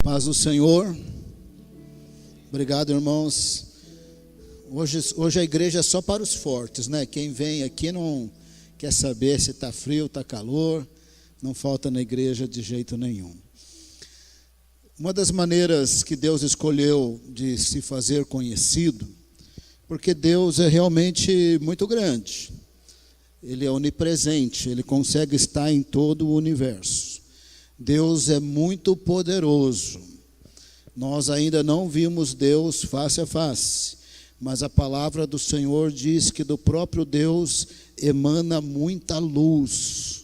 Paz do Senhor. Obrigado, irmãos. Hoje a igreja é só para os fortes, né? Quem vem aqui não quer saber se está frio, está calor. Não falta na igreja de jeito nenhum. Uma das maneiras que Deus escolheu de se fazer conhecido, porque Deus é realmente muito grande. Ele é onipresente, Ele consegue estar em todo o universo. Deus é muito poderoso. Nós ainda não vimos Deus face a face, mas a palavra do Senhor diz que do próprio Deus emana muita luz.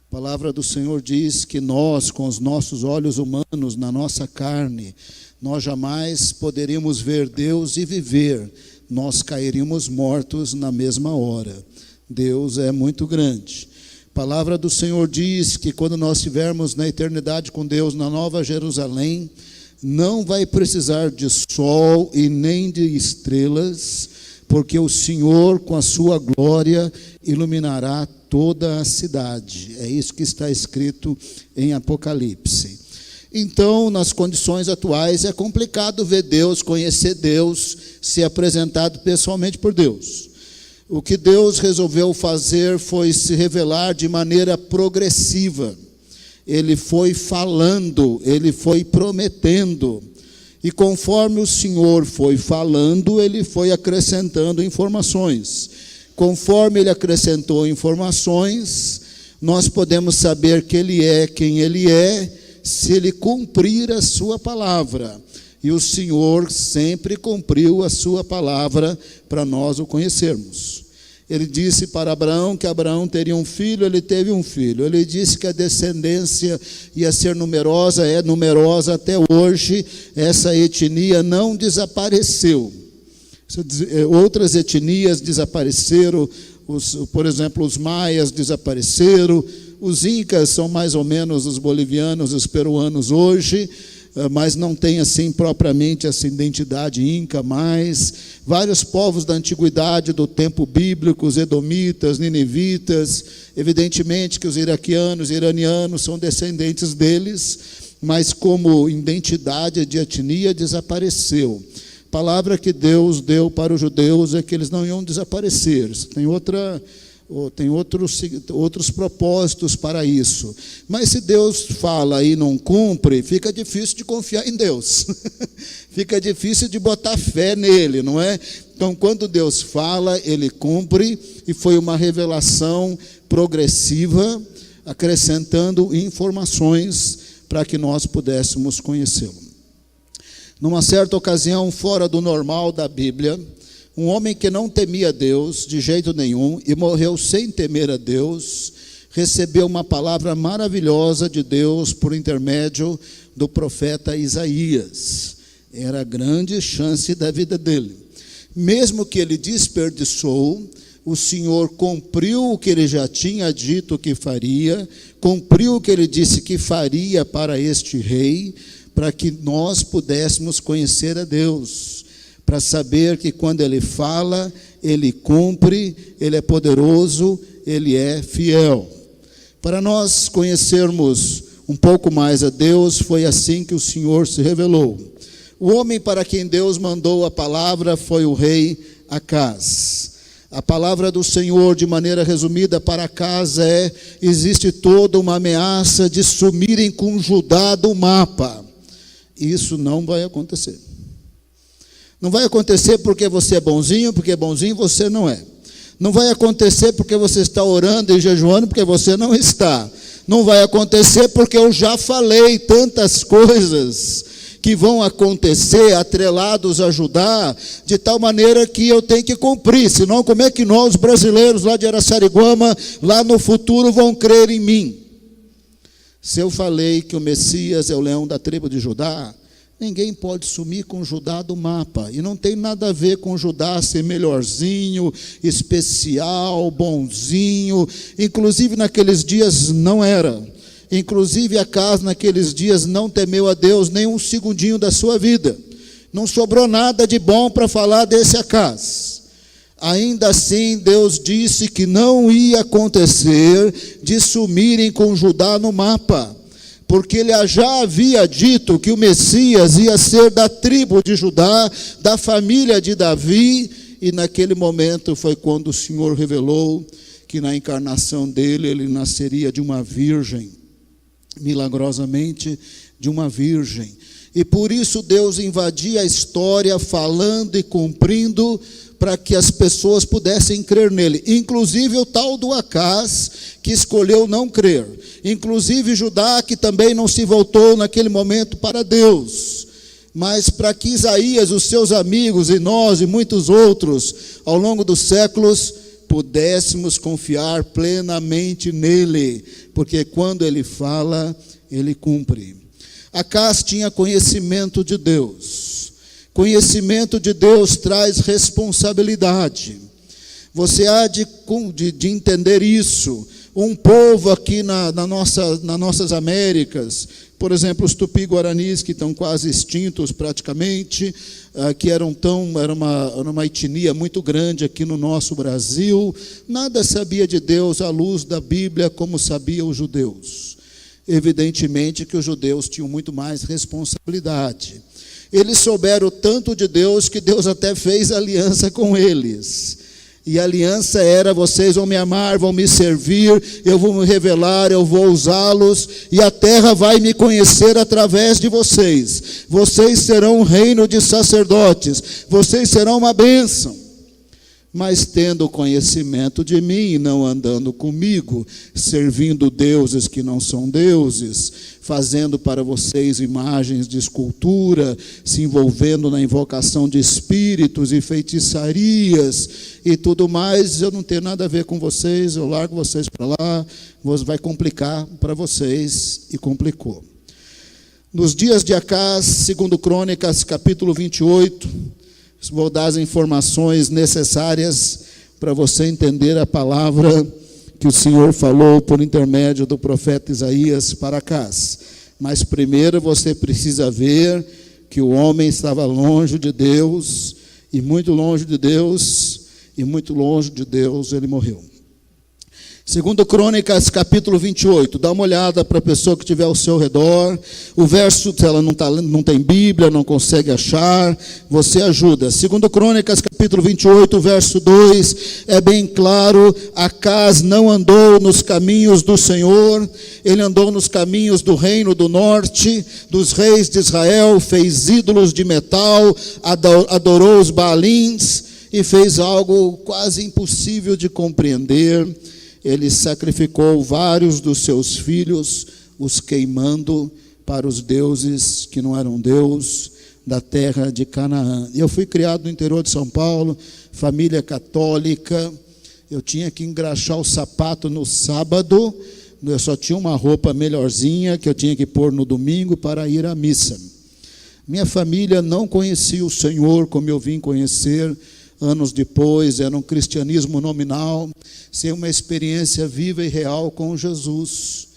A palavra do Senhor diz que nós, com os nossos olhos humanos, na nossa carne, nós jamais poderíamos ver Deus e viver. Nós cairíamos mortos na mesma hora. Deus é muito grande. A palavra do Senhor diz que quando nós estivermos na eternidade com Deus, na Nova Jerusalém, não vai precisar de sol e nem de estrelas, porque o Senhor, com a sua glória, iluminará toda a cidade. É isso que está escrito em Apocalipse. Então, nas condições atuais, é complicado ver Deus, conhecer Deus, ser apresentado pessoalmente por Deus. O que Deus resolveu fazer foi se revelar de maneira progressiva. Ele foi falando, Ele foi prometendo. E conforme o Senhor foi falando, Ele foi acrescentando informações. Conforme Ele acrescentou informações, nós podemos saber que Ele é quem Ele é, se Ele cumprir a sua palavra. E o Senhor sempre cumpriu a sua palavra para nós o conhecermos. Ele disse para Abraão que Abraão teria um filho, ele teve um filho. Ele disse que a descendência ia ser numerosa, é numerosa até hoje. Essa etnia não desapareceu. Outras etnias desapareceram, por exemplo, os maias desapareceram, os incas são mais ou menos os bolivianos, os peruanos hoje, mas não tem assim propriamente essa identidade inca mais. Vários povos da antiguidade, do tempo bíblico, os edomitas, ninivitas, evidentemente que os iraquianos, iranianos são descendentes deles, mas como identidade de etnia desapareceu. A palavra que Deus deu para os judeus é que eles não iam desaparecer. Tem outros propósitos para isso. Mas se Deus fala e não cumpre, fica difícil de confiar em Deus. Fica difícil de botar fé nele, não é? Então, quando Deus fala, Ele cumpre, e foi uma revelação progressiva, acrescentando informações para que nós pudéssemos conhecê-lo. Numa certa ocasião, fora do normal da Bíblia, um homem que não temia Deus de jeito nenhum e morreu sem temer a Deus, recebeu uma palavra maravilhosa de Deus por intermédio do profeta Isaías. Era a grande chance da vida dele. Mesmo que ele desperdiçou, o Senhor cumpriu o que ele já tinha dito que faria, cumpriu o que ele disse que faria para este rei, para que nós pudéssemos conhecer a Deus. Para saber que quando Ele fala, Ele cumpre, Ele é poderoso, Ele é fiel. Para nós conhecermos um pouco mais a Deus, foi assim que o Senhor se revelou. O homem para quem Deus mandou a palavra foi o rei Acaz. A palavra do Senhor, de maneira resumida, para Acaz existe toda uma ameaça de sumirem com Judá do mapa. Isso não vai acontecer. Não vai acontecer porque você é bonzinho, porque bonzinho você não é. Não vai acontecer porque você está orando e jejuando, porque você não está. Não vai acontecer porque eu já falei tantas coisas que vão acontecer atrelados a Judá, de tal maneira que eu tenho que cumprir. Senão, como é que nós, brasileiros lá de Araçariguama, lá no futuro, vão crer em mim? Se eu falei que o Messias é o leão da tribo de Judá, ninguém pode sumir com Judá do mapa. E não tem nada a ver com Judá ser melhorzinho, especial, bonzinho. Inclusive naqueles dias não era. Inclusive Acaz naqueles dias não temeu a Deus nem um segundinho da sua vida. Não sobrou nada de bom para falar desse Acaz. Ainda assim, Deus disse que não ia acontecer de sumirem com Judá no mapa. porque ele já havia dito que o Messias ia ser da tribo de Judá, da família de Davi, e naquele momento foi quando o Senhor revelou que na encarnação dele, ele nasceria de uma virgem, milagrosamente de uma virgem. E por isso Deus invadia a história, falando e cumprindo, para que as pessoas pudessem crer nele. Inclusive o tal do Acás, que escolheu não crer. Inclusive Judá, que também não se voltou naquele momento para Deus. Mas para que Isaías, os seus amigos e nós e muitos outros, ao longo dos séculos, pudéssemos confiar plenamente nele. Porque quando ele fala, ele cumpre. Acás tinha conhecimento de Deus. Conhecimento de Deus traz responsabilidade. Você há de entender isso. Um povo aqui nas nossas Américas, por exemplo, os tupi-guaranis, que estão quase extintos praticamente, que era uma etnia muito grande aqui no nosso Brasil, nada sabia de Deus à luz da Bíblia como sabiam os judeus. Evidentemente que os judeus tinham muito mais responsabilidade. Eles souberam tanto de Deus que Deus até fez aliança com eles. E a aliança era: vocês vão me amar, vão me servir, eu vou me revelar, eu vou usá-los, e a terra vai me conhecer através de vocês. Vocês serão um reino de sacerdotes, vocês serão uma bênção. Mas tendo conhecimento de mim e não andando comigo, servindo deuses que não são deuses, fazendo para vocês imagens de escultura, se envolvendo na invocação de espíritos e feitiçarias e tudo mais, eu não tenho nada a ver com vocês, eu largo vocês para lá, vai complicar para vocês, e complicou. Nos dias de Acás, segundo Crônicas, capítulo 28, vou dar as informações necessárias para você entender a palavra que o Senhor falou por intermédio do profeta Isaías para Acás. Mas primeiro você precisa ver que o homem estava longe de Deus, e muito longe de Deus, e muito longe de Deus ele morreu. Segundo Crônicas, capítulo 28, dá uma olhada para a pessoa que estiver ao seu redor. O verso, se ela não tem Bíblia, não consegue achar, você ajuda. Segundo Crônicas, capítulo 28, verso 2, é bem claro: Acás não andou nos caminhos do Senhor, ele andou nos caminhos do reino do norte, dos reis de Israel, fez ídolos de metal, adorou os Baalins e fez algo quase impossível de compreender. Ele sacrificou vários dos seus filhos, os queimando para os deuses que não eram Deus, da terra de Canaã. Eu fui criado no interior de São Paulo, família católica. Eu tinha que engraxar o sapato no sábado, eu só tinha uma roupa melhorzinha que eu tinha que pôr no domingo para ir à missa. Minha família não conhecia o Senhor como eu vim conhecer anos depois. Era um cristianismo nominal, sem uma experiência viva e real com Jesus.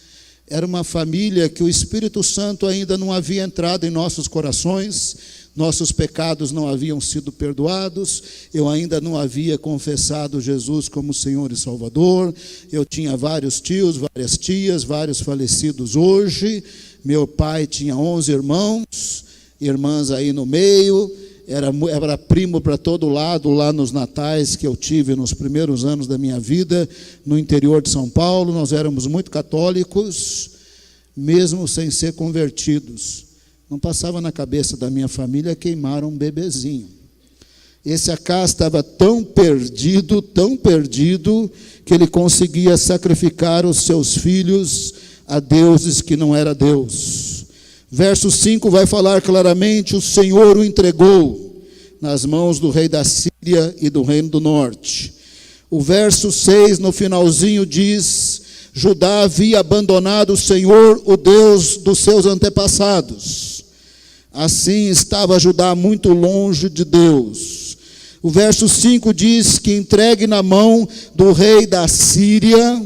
Era uma família que o Espírito Santo ainda não havia entrado em nossos corações, nossos pecados não haviam sido perdoados, eu ainda não havia confessado Jesus como Senhor e Salvador. Eu tinha vários tios, várias tias, vários falecidos hoje. Meu pai tinha 11 irmãos, irmãs aí no meio. Era primo para todo lado, lá nos natais que eu tive nos primeiros anos da minha vida, no interior de São Paulo. Nós éramos muito católicos, mesmo sem ser convertidos. Não passava na cabeça da minha família queimar um bebezinho. Esse Acás estava tão perdido, que ele conseguia sacrificar os seus filhos a deuses que não era Deus. Verso 5 vai falar claramente: o Senhor o entregou nas mãos do rei da Síria e do reino do norte. O verso 6, no finalzinho, diz: Judá havia abandonado o Senhor, o Deus dos seus antepassados. Assim estava Judá muito longe de Deus. O verso 5 diz que, entregue na mão do rei da Síria,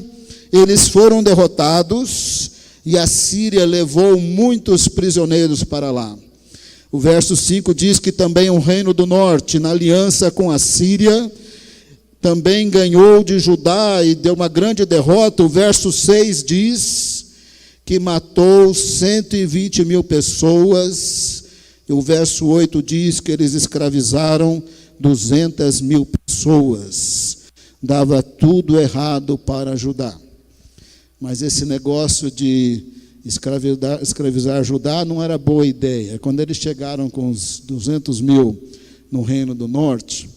eles foram derrotados, e a Síria levou muitos prisioneiros para lá. O verso 5 diz que também o reino do norte, na aliança com a Síria, também ganhou de Judá e deu uma grande derrota. O verso 6 diz que matou 120 mil pessoas, e o verso 8 diz que eles escravizaram 200 mil pessoas. Dava tudo errado para Judá. Mas esse negócio de escravizar Judá não era boa ideia. Quando eles chegaram com os 200 mil no Reino do Norte,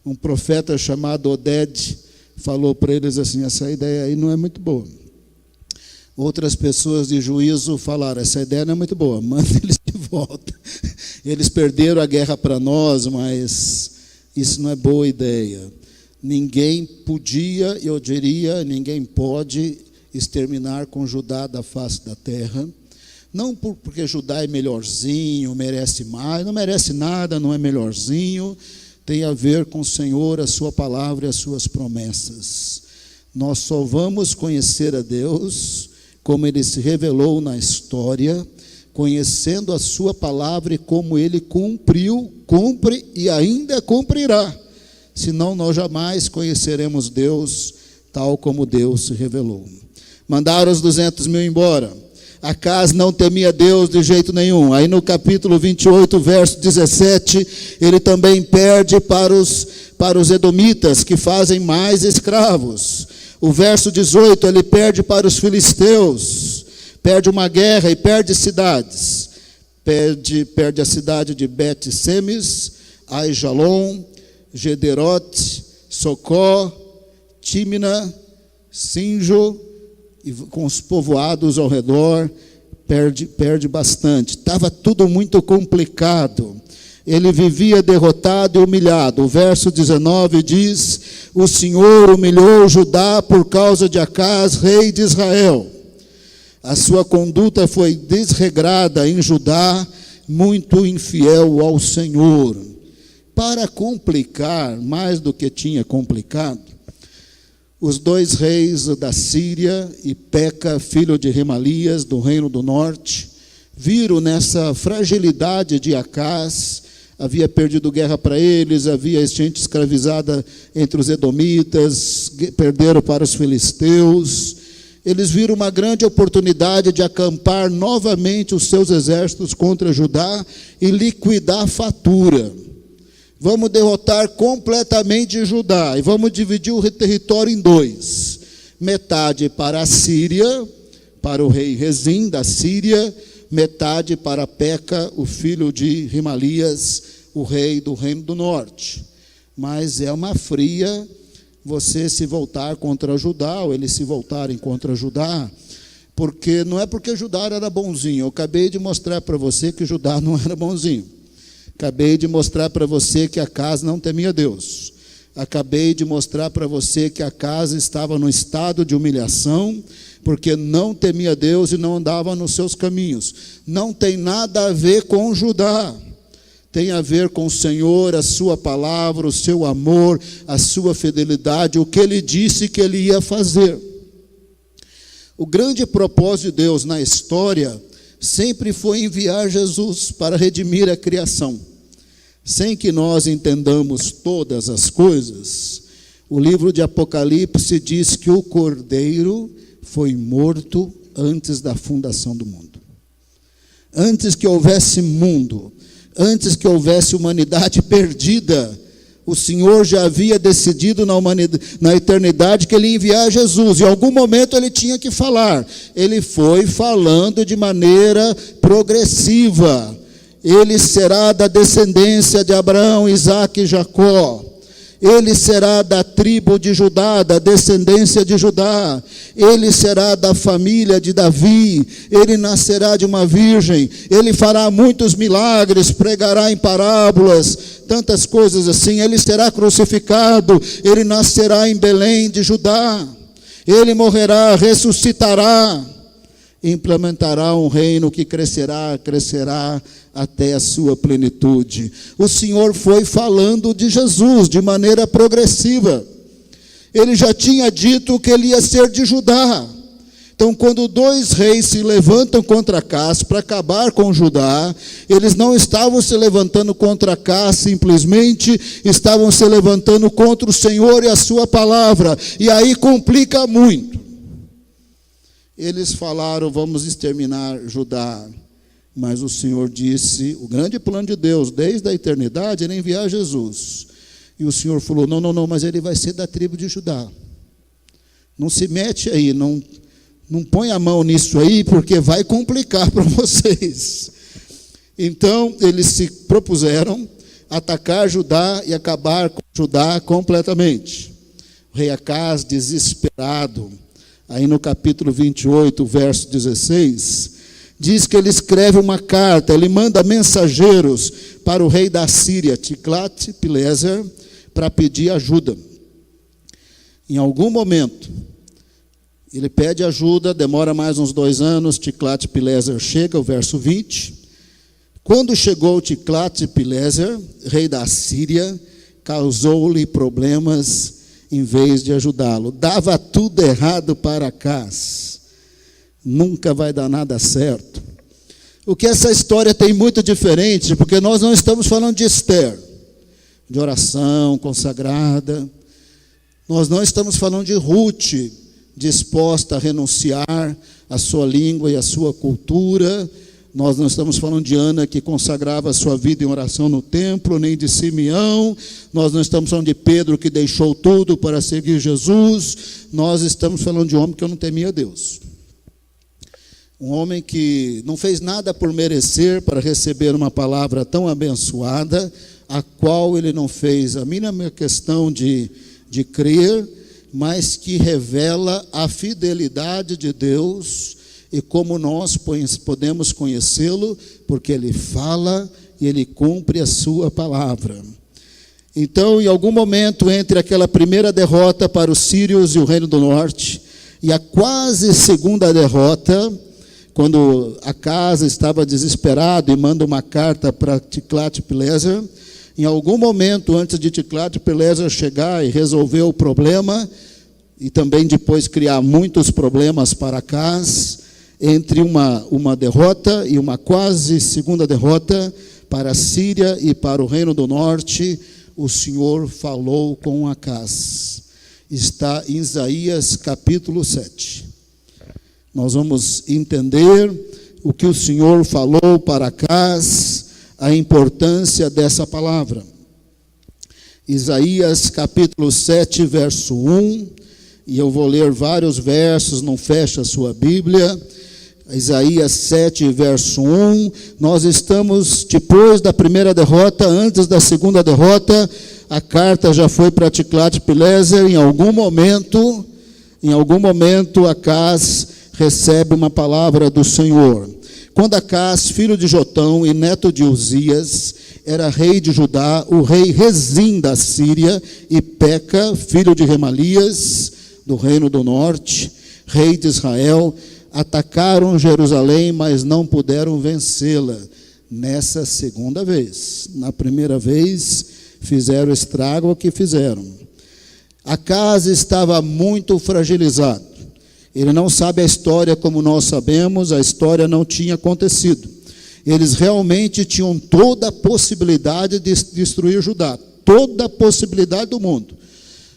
um profeta chamado Oded falou para eles assim: essa ideia aí não é muito boa. Outras pessoas de juízo falaram: essa ideia não é muito boa, manda eles de volta. Eles perderam a guerra para nós, mas isso não é boa ideia. Ninguém podia, eu diria, ninguém pode exterminar com Judá da face da terra. Não porque Judá é melhorzinho, merece mais, não merece nada, não é melhorzinho. Tem a ver com o Senhor, a sua palavra e as suas promessas. Nós só vamos conhecer a Deus como Ele se revelou na história, conhecendo a sua palavra e como Ele cumpriu, cumpre e ainda cumprirá. Senão nós jamais conheceremos Deus tal como Deus se revelou. Mandaram os 200 mil embora. Acas não temia Deus de jeito nenhum. Aí no capítulo 28, verso 17, ele também perde para os edomitas, que fazem mais escravos. O verso 18, ele perde para os filisteus. Perde uma guerra e perde cidades. Perde a cidade de Bet-Semes, Aijalon, Gederote, Socó, Tímina, Sinjo, e com os povoados ao redor, perde bastante. Estava tudo muito complicado. Ele vivia derrotado e humilhado. O verso 19 diz: o Senhor humilhou Judá por causa de Acas, rei de Israel. A sua conduta foi desregrada em Judá, muito infiel ao Senhor. Para complicar, mais do que tinha complicado, os dois reis da Síria e Peca, filho de Remalias, do Reino do Norte, viram nessa fragilidade de Acas. Havia perdido guerra para eles, havia gente escravizada entre os edomitas, perderam para os filisteus. Eles viram uma grande oportunidade de acampar novamente os seus exércitos contra Judá e liquidar a fatura. Vamos derrotar completamente Judá e vamos dividir o território em dois. Metade para a Síria, para o rei Rezim da Síria, metade para Peca, o filho de Remalias, o rei do Reino do Norte. Mas é uma fria você se voltar contra Judá, ou eles se voltarem contra Judá, porque não é porque Judá era bonzinho. Eu acabei de mostrar para você que Judá não era bonzinho. Acabei de mostrar para você que Acas não temia Deus. Acabei de mostrar para você que Acas estava no estado de humilhação, porque não temia Deus e não andava nos seus caminhos. Não tem nada a ver com Judá. Tem a ver com o Senhor, a sua palavra, o seu amor, a sua fidelidade, o que Ele disse que Ele ia fazer. O grande propósito de Deus na história sempre foi enviar Jesus para redimir a criação. Sem que nós entendamos todas as coisas, o livro de Apocalipse diz que o Cordeiro foi morto antes da fundação do mundo. Antes que houvesse mundo, antes que houvesse humanidade perdida, o Senhor já havia decidido na eternidade que Ele ia enviar Jesus. Em algum momento Ele tinha que falar. Ele foi falando de maneira progressiva. Ele será da descendência de Abraão, Isaque e Jacó. Ele será da tribo de Judá, da descendência de Judá. Ele será da família de Davi. Ele nascerá de uma virgem. Ele fará muitos milagres, pregará em parábolas, tantas coisas assim. Ele será crucificado. Ele nascerá em Belém de Judá. Ele morrerá, ressuscitará. Implementará um reino que crescerá até a sua plenitude. O Senhor foi falando de Jesus de maneira progressiva. Ele já tinha dito que ele ia ser de Judá. Então, quando dois reis se levantam contra Acas para acabar com Judá, eles não estavam se levantando contra Acas simplesmente, estavam se levantando contra o Senhor e a sua palavra. E aí complica muito. eles falaram: vamos exterminar Judá. Mas o Senhor disse, o grande plano de Deus, desde a eternidade, era enviar Jesus. E o Senhor falou: não, mas ele vai ser da tribo de Judá. Não se mete aí, não põe a mão nisso aí, porque vai complicar para vocês. Então, eles se propuseram atacar Judá e acabar com Judá completamente. O rei Acaz, desesperado, aí no capítulo 28, verso 16, diz que ele escreve uma carta, ele manda mensageiros para o rei da Síria, Tiglat-Pileser, para pedir ajuda. Em algum momento, ele pede ajuda, demora mais uns 2 anos, Tiglat-Pileser chega, o verso 20. Quando chegou Tiglat-Pileser, rei da Síria, causou-lhe problemas em vez de ajudá-lo. Dava tudo errado para Acaz. Nunca vai dar nada certo. O que essa história tem muito diferente, porque nós não estamos falando de Esther, de oração consagrada. Nós não estamos falando de Ruth, disposta a renunciar à sua língua e à sua cultura. Nós não estamos falando de Ana, que consagrava a sua vida em oração no templo, nem de Simeão. Nós não estamos falando de Pedro, que deixou tudo para seguir Jesus. Nós estamos falando de um homem que não temia Deus. Um homem que não fez nada por merecer para receber uma palavra tão abençoada, a qual ele não fez a mínima questão de crer, mas que revela a fidelidade de Deus e como nós podemos conhecê-lo, porque ele fala e ele cumpre a sua palavra. Então, em algum momento, entre aquela primeira derrota para os sírios e o Reino do Norte, e a quase segunda derrota, quando Acaz estava desesperado e manda uma carta para Tiglat-Pileser, em algum momento, antes de Tiglat-Pileser chegar e resolver o problema, e também depois criar muitos problemas para Acaz, entre uma derrota e uma quase segunda derrota para a Síria e para o Reino do Norte, o Senhor falou com Acaz. Está em Isaías capítulo 7. Nós vamos entender o que o Senhor falou para Acaz, a importância dessa palavra. Isaías capítulo 7, verso 1, e eu vou ler vários versos, não fecha a sua Bíblia. Isaías 7, verso 1, nós estamos depois da primeira derrota, antes da segunda derrota. A carta já foi para Tiglat-Pileser. Em algum momento, Acaz recebe uma palavra do Senhor. Quando Acaz, filho de Jotão e neto de Uzias, era rei de Judá, o rei Rezim da Síria e Peca, filho de Remalias, do Reino do Norte, rei de Israel, atacaram Jerusalém, mas não puderam vencê-la nessa segunda vez. Na primeira vez, fizeram estrago o que fizeram. Acaz estava muito fragilizado. Ele não sabe a história como nós sabemos, a história não tinha acontecido. Eles realmente tinham toda a possibilidade de destruir Judá, toda a possibilidade do mundo.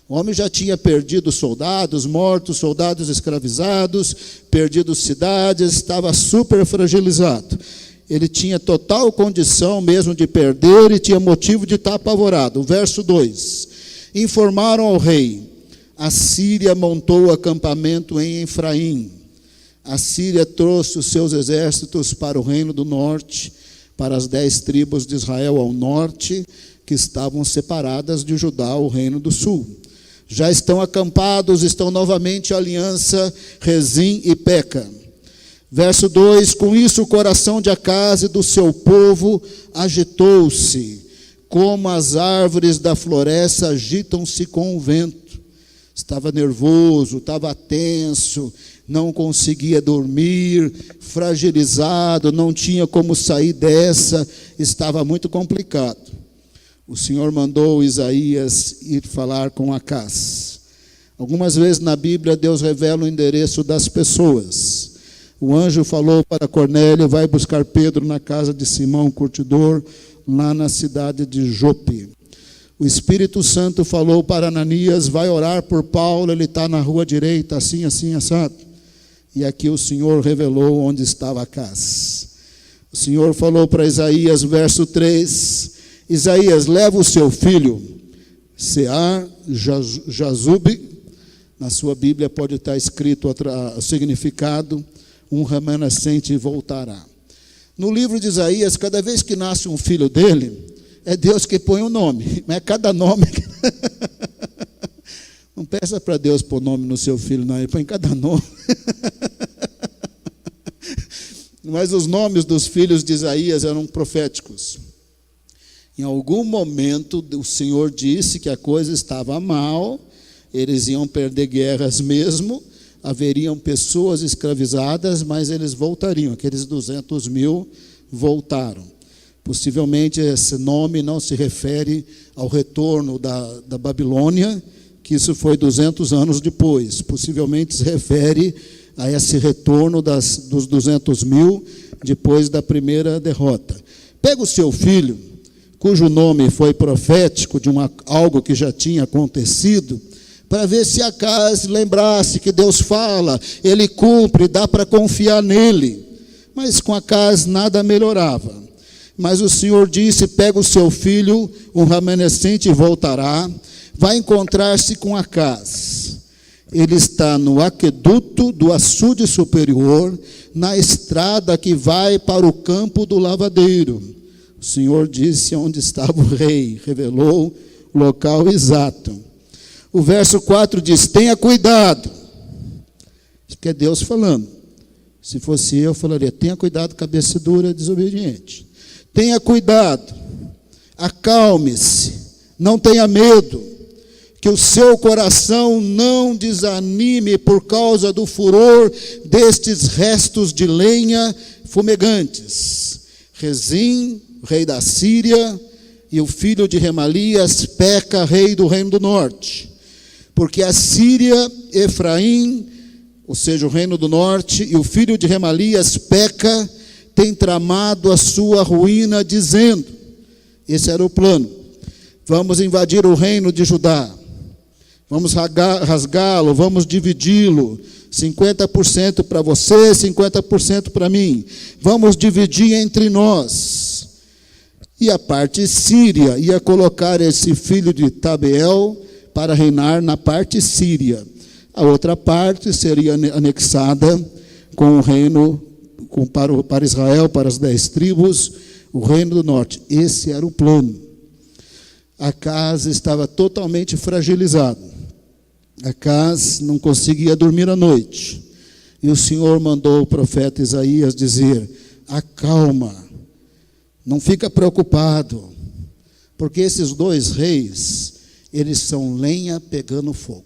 O homem já tinha perdido soldados mortos, soldados escravizados, perdido cidades, estava super fragilizado. Ele tinha total condição mesmo de perder e tinha motivo de estar apavorado. O verso 2. Informaram ao rei: a Síria montou acampamento em Efraim. A Síria trouxe os seus exércitos para o Reino do Norte, para as 10 tribos de Israel ao norte, que estavam separadas de Judá, o Reino do Sul. Já estão acampados, estão novamente em aliança Rezim e Peca. Verso 2, com isso o coração de Acaz e do seu povo agitou-se, como as árvores da floresta agitam-se com o vento. Estava nervoso, estava tenso, não conseguia dormir, fragilizado, não tinha como sair dessa, estava muito complicado. O Senhor mandou Isaías ir falar com Acaz. Algumas vezes na Bíblia Deus revela o endereço das pessoas. O anjo falou para Cornélio: vai buscar Pedro na casa de Simão, curtidor, lá na cidade de Jope. O Espírito Santo falou para Ananias: vai orar por Paulo, ele está na rua direita, assim, assim, assado. E aqui o Senhor revelou onde estava Acaz. O Senhor falou para Isaías, verso 3, Isaías, leva o seu filho, Sear-Jazub, na sua Bíblia pode estar escrito o significado, um remanescente voltará. No livro de Isaías, cada vez que nasce um filho dele, é Deus que põe o nome, mas é cada nome. Não peça para Deus pôr nome no seu filho, não, ele põe cada nome. Mas os nomes dos filhos de Isaías eram proféticos. Em algum momento, o Senhor disse que a coisa estava mal, eles iam perder guerras mesmo, haveriam pessoas escravizadas, mas eles voltariam. Aqueles 200 mil voltaram. Possivelmente esse nome não se refere ao retorno da Babilônia, que isso foi 200 anos depois. Possivelmente se refere a esse retorno dos 200 mil depois da primeira derrota. Pega o seu filho, cujo nome foi profético de algo que já tinha acontecido, para ver se Acaz lembrasse que Deus fala, ele cumpre, dá para confiar nele. Mas com Acaz nada melhorava. Mas o Senhor disse, pega o seu filho, um remanescente voltará, vai encontrar-se com Acaz. Ele está no aqueduto do açude superior, na estrada que vai para o campo do lavadeiro. O Senhor disse onde estava o rei, revelou o local exato. O verso 4 diz, tenha cuidado. Isso que é Deus falando. Se fosse eu falaria, tenha cuidado, cabeça dura, desobediente. Tenha cuidado, acalme-se, não tenha medo, que o seu coração não desanime por causa do furor destes restos de lenha fumegantes. Rezim, rei da Síria, e o filho de Remalias, Peca, rei do reino do norte. Porque a Síria, Efraim, ou seja, o reino do norte, e o filho de Remalias, Peca, tem tramado a sua ruína, dizendo, esse era o plano, vamos invadir o reino de Judá, vamos rasgá-lo, vamos dividi-lo, 50% para você, 50% para mim, vamos dividir entre nós. E a parte síria ia colocar esse filho de Tabeel para reinar na parte síria. A outra parte seria anexada com o reino, para Israel, para as 10 tribos, o reino do norte. Esse era o plano. Acaz estava totalmente fragilizado. Acaz não conseguia dormir à noite. E o Senhor mandou o profeta Isaías dizer, acalma, não fica preocupado, porque esses 2 reis, eles são lenha pegando fogo.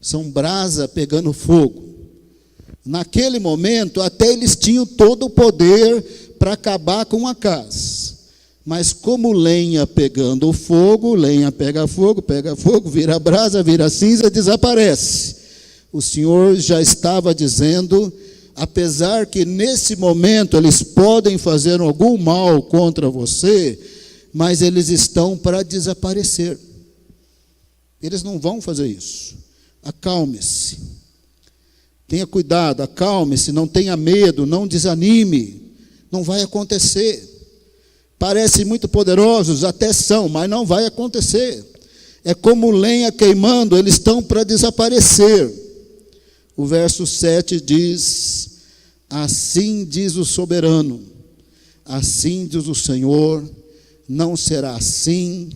São brasa pegando fogo. Naquele momento, até eles tinham todo o poder para acabar com Acaz. Mas como lenha pegando fogo, lenha pega fogo, vira brasa, vira cinza, desaparece. O Senhor já estava dizendo, apesar que nesse momento eles podem fazer algum mal contra você, mas eles estão para desaparecer. Eles não vão fazer isso. Acalme-se. Tenha cuidado, acalme-se, não tenha medo, não desanime. Não vai acontecer. Parecem muito poderosos, até são, mas não vai acontecer. É como lenha queimando, eles estão para desaparecer. O verso 7 diz, assim diz o soberano, assim diz o Senhor, não será assim,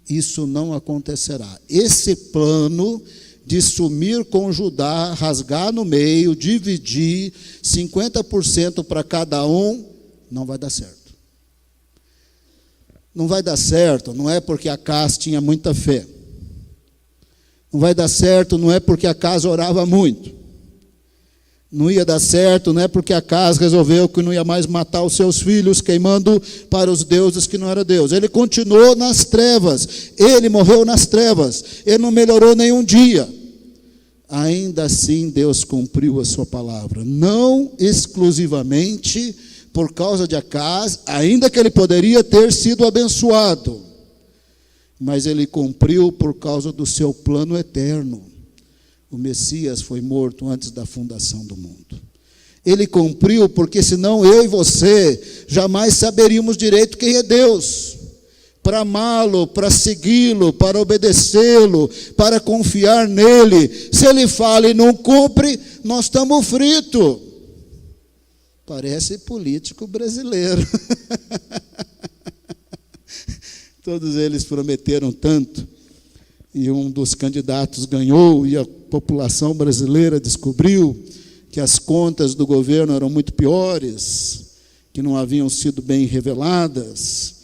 isso não acontecerá. Esse plano de sumir com Judá, rasgar no meio, dividir, 50% para cada um, não vai dar certo. Não vai dar certo, não é porque Acaz tinha muita fé. Não vai dar certo, não é porque Acaz orava muito. Não ia dar certo, não é porque Acaz resolveu que não ia mais matar os seus filhos, queimando para os deuses que não era Deus. Ele continuou nas trevas, ele morreu nas trevas, ele não melhorou nenhum dia. Ainda assim, Deus cumpriu a sua palavra. Não exclusivamente por causa de Acaz, ainda que ele poderia ter sido abençoado, mas ele cumpriu por causa do seu plano eterno. O Messias foi morto antes da fundação do mundo. Ele cumpriu, porque senão eu e você jamais saberíamos direito quem é Deus. Para amá-lo, para segui-lo, para obedecê-lo, para confiar nele. Se ele fala e não cumpre, nós estamos fritos. Parece político brasileiro. Todos eles prometeram tanto, e um dos candidatos ganhou, e a população brasileira descobriu que as contas do governo eram muito piores, que não haviam sido bem reveladas,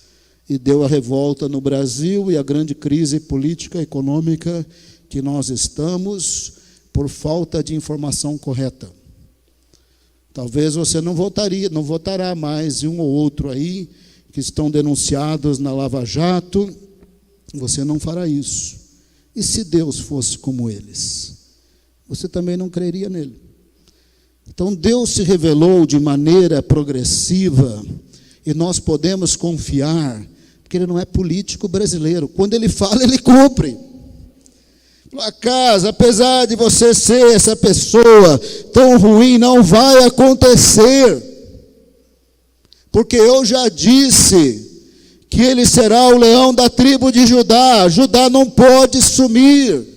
e deu a revolta no Brasil e a grande crise política e econômica que nós estamos por falta de informação correta. Talvez você não votará mais em um ou outro aí que estão denunciados na Lava Jato, você não fará isso. E se Deus fosse como eles? Você também não creria nele. Então Deus se revelou de maneira progressiva e nós podemos confiar, porque ele não é político brasileiro. Quando ele fala, ele cumpre. Por acaso, apesar de você ser essa pessoa tão ruim, não vai acontecer. Porque eu já disse que ele será o leão da tribo de Judá. Judá não pode sumir.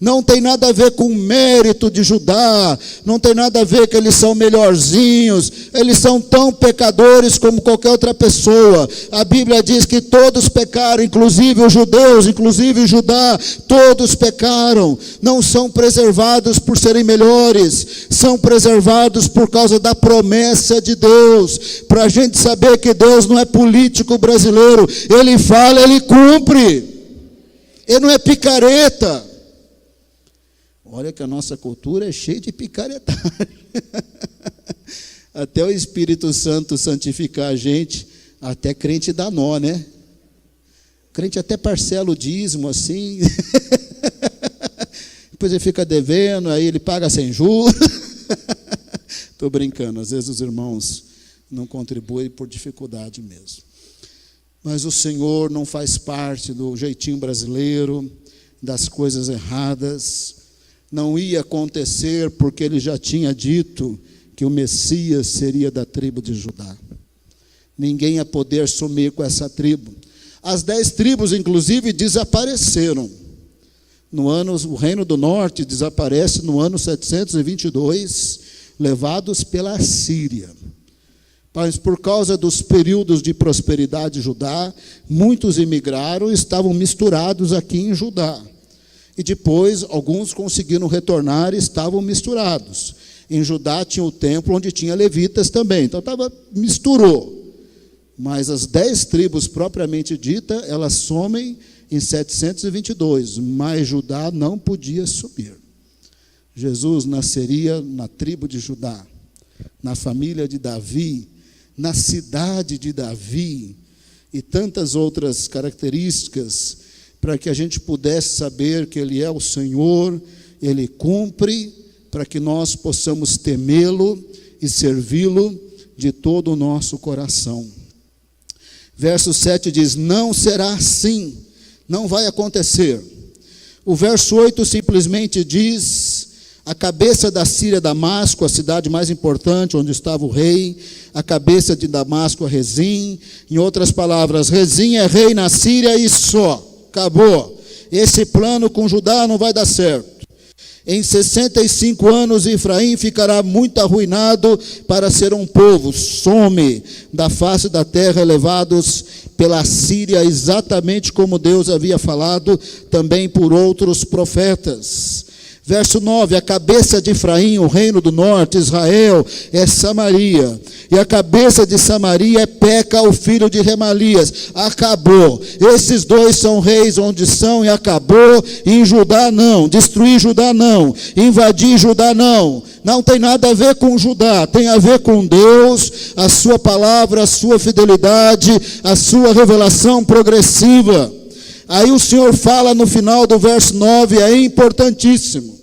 Não tem nada a ver com o mérito de Judá, não tem nada a ver que eles são melhorzinhos, eles são tão pecadores como qualquer outra pessoa. A Bíblia diz que todos pecaram, inclusive os judeus, inclusive Judá, todos pecaram. Não são preservados por serem melhores, são preservados por causa da promessa de Deus. Para a gente saber que Deus não é político brasileiro, ele fala, ele cumpre, ele não é picareta. Olha que a nossa cultura é cheia de picaretagem. Até o Espírito Santo santificar a gente, até crente dá nó, né? Crente até parcela o dízimo assim. Depois ele fica devendo, aí ele paga sem juros. Estou brincando, às vezes os irmãos não contribuem por dificuldade mesmo. Mas o Senhor não faz parte do jeitinho brasileiro, das coisas erradas. Não ia acontecer porque ele já tinha dito que o Messias seria da tribo de Judá. Ninguém ia poder sumir com essa tribo. As 10 tribos, inclusive, desapareceram. O Reino do Norte desaparece no ano 722, levados pela Síria. Mas por causa dos períodos de prosperidade de Judá, muitos imigraram e estavam misturados aqui em Judá. E depois, alguns conseguiram retornar e estavam misturados. Em Judá tinha o templo onde tinha levitas também. Então, misturou. Mas as 10 tribos propriamente dita, elas somem em 722. Mas Judá não podia subir. Jesus nasceria na tribo de Judá, na família de Davi, na cidade de Davi, e tantas outras características, para que a gente pudesse saber que ele é o Senhor, ele cumpre, para que nós possamos temê-lo e servi-lo de todo o nosso coração. Verso 7 diz, não será assim, não vai acontecer. O verso 8 simplesmente diz, a cabeça da Síria, Damasco, a cidade mais importante, onde estava o rei, a cabeça de Damasco, a Rezim. Em outras palavras, Rezim é rei na Síria e só. Acabou. Esse plano com Judá não vai dar certo. Em 65 anos, Efraim ficará muito arruinado para ser um povo. Some da face da terra, levados pela Síria, exatamente como Deus havia falado também por outros profetas. Verso 9, a cabeça de Efraim, o reino do norte, Israel, é Samaria. E a cabeça de Samaria é Peca, o filho de Remalias. Acabou. Esses dois são reis onde são e acabou. Em Judá não. Destruir Judá não. Invadir Judá não. Não tem nada a ver com Judá. Tem a ver com Deus, a sua palavra, a sua fidelidade, a sua revelação progressiva. Aí o Senhor fala no final do verso 9, é importantíssimo.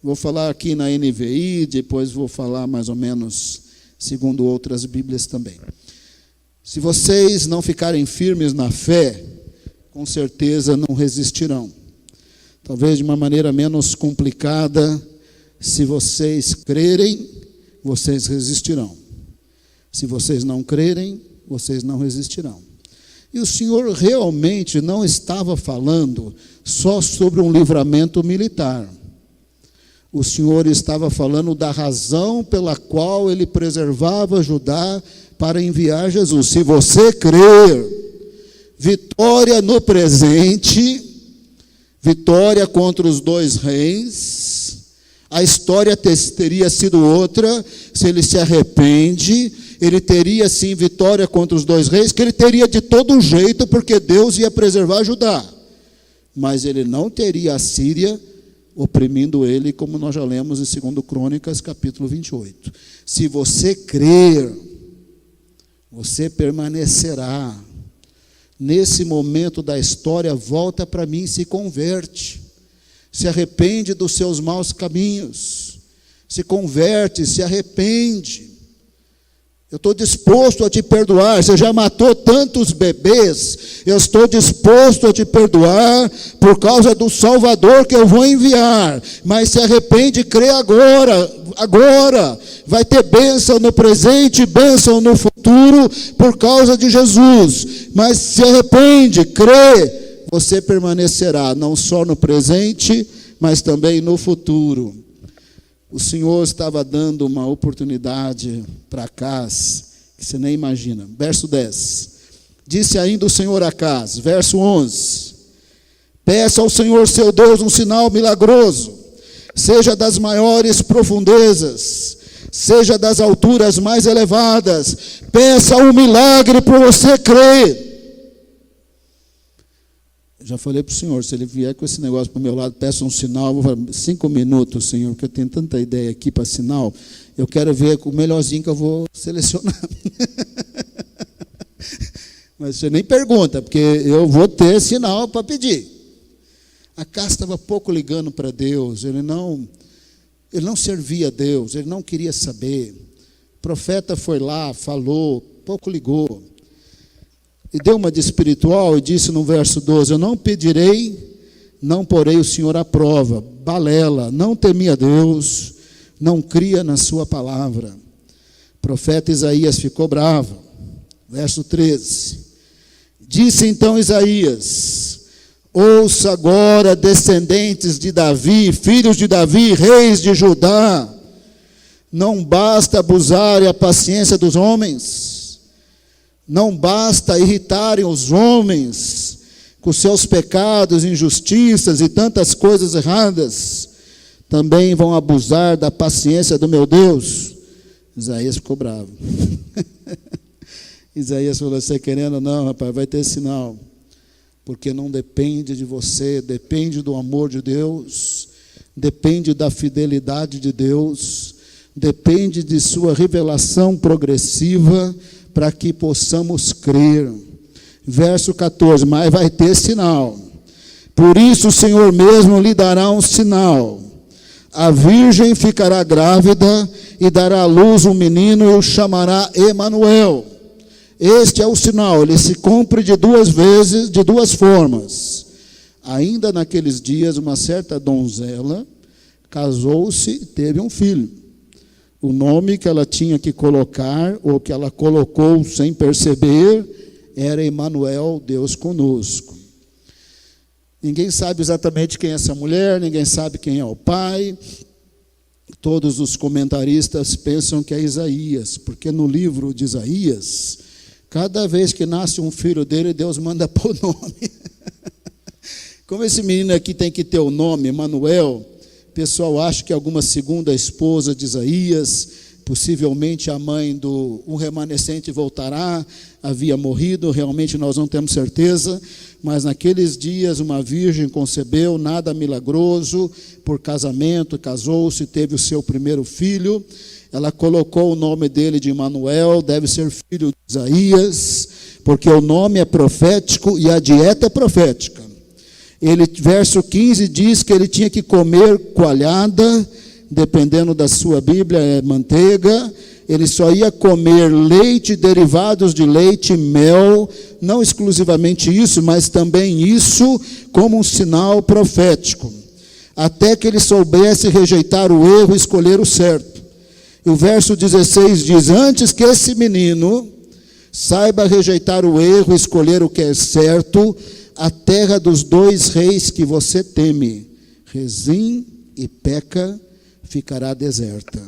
Vou falar aqui na NVI, depois vou falar mais ou menos segundo outras Bíblias também. Se vocês não ficarem firmes na fé, com certeza não resistirão. talvez de uma maneira menos complicada: se vocês crerem, vocês resistirão. Se vocês não crerem, vocês não resistirão. E o Senhor realmente não estava falando só sobre um livramento militar. O Senhor estava falando da razão pela qual Ele preservava Judá para enviar Jesus. Se você crer, vitória no presente, vitória contra os 2 reis. A história teria sido outra. Se ele se arrepende, ele teria sim vitória contra os 2 reis, que ele teria de todo jeito, porque Deus ia preservar Judá. Mas ele não teria a Síria oprimindo ele, como nós já lemos em 2 Crônicas, capítulo 28. Se você crer, você permanecerá. Nesse momento da história, volta para mim e se converte. Se arrepende dos seus maus caminhos. Se converte, se arrepende. Eu estou disposto a te perdoar. Você já matou tantos bebês. Eu estou disposto a te perdoar por causa do Salvador que eu vou enviar. Mas se arrepende e crê agora. Agora. Vai ter bênção no presente, bênção no futuro por causa de Jesus. Mas se arrepende, crê, você permanecerá não só no presente, mas também no futuro. O Senhor estava dando uma oportunidade para Acaz, que você nem imagina. Verso 10. Disse ainda o Senhor a Acaz, verso 11. Peça ao Senhor seu Deus um sinal milagroso, seja das maiores profundezas, seja das alturas mais elevadas. Peça um milagre para você crer. Já falei para o Senhor, se ele vier com esse negócio para o meu lado, peça um sinal. Eu vou falar, 5 minutos, Senhor, porque eu tenho tanta ideia aqui para sinal. Eu quero ver o melhorzinho que eu vou selecionar. Mas você nem pergunta, porque eu vou ter sinal para pedir. Acaz estava pouco ligando para Deus, ele não servia a Deus, ele não queria saber. O profeta foi lá, falou, pouco ligou. E deu uma de espiritual e disse no verso 12, eu não pedirei, não porei o Senhor à prova. Balela, não temia Deus, não cria na sua palavra. O profeta Isaías ficou bravo. Verso 13. Disse então Isaías, ouça agora, descendentes de Davi, filhos de Davi, reis de Judá, não basta abusar a paciência dos homens, não basta irritarem os homens com seus pecados, injustiças e tantas coisas erradas, também vão abusar da paciência do meu Deus. Isaías ficou bravo. Isaías falou, você querendo ou não, rapaz, vai ter sinal, porque não depende de você, depende do amor de Deus, depende da fidelidade de Deus, depende de sua revelação progressiva, para que possamos crer. Verso 14, mas vai ter sinal. Por isso o Senhor mesmo lhe dará um sinal. A virgem ficará grávida e dará à luz um menino e o chamará Emanuel. Este é o sinal, ele se cumpre de 2 vezes, de 2 formas. Ainda naqueles dias, uma certa donzela casou-se e teve um filho. O nome que ela tinha que colocar, ou que ela colocou sem perceber, era Emanuel, Deus conosco. Ninguém sabe exatamente quem é essa mulher, ninguém sabe quem é o pai. Todos os comentaristas pensam que é Isaías, porque no livro de Isaías, cada vez que nasce um filho dele, Deus manda pôr o nome. Como esse menino aqui tem que ter o nome, Emanuel, o pessoal acha que alguma segunda esposa de Isaías, possivelmente a mãe do um remanescente voltará, havia morrido, realmente nós não temos certeza, mas naqueles dias uma virgem concebeu, nada milagroso, por casamento, casou-se, teve o seu primeiro filho, ela colocou o nome dele de Emanuel, deve ser filho de Isaías, porque o nome é profético e a dieta é profética. Ele, verso 15, diz que ele tinha que comer coalhada, dependendo da sua Bíblia, é manteiga. Ele só ia comer leite, derivados de leite, mel, não exclusivamente isso, mas também isso como um sinal profético. até que ele soubesse rejeitar o erro e escolher o certo. E o verso 16 diz: antes que esse menino saiba rejeitar o erro e escolher o que é certo, a terra dos 2 reis que você teme, Rezim e Peca, ficará deserta.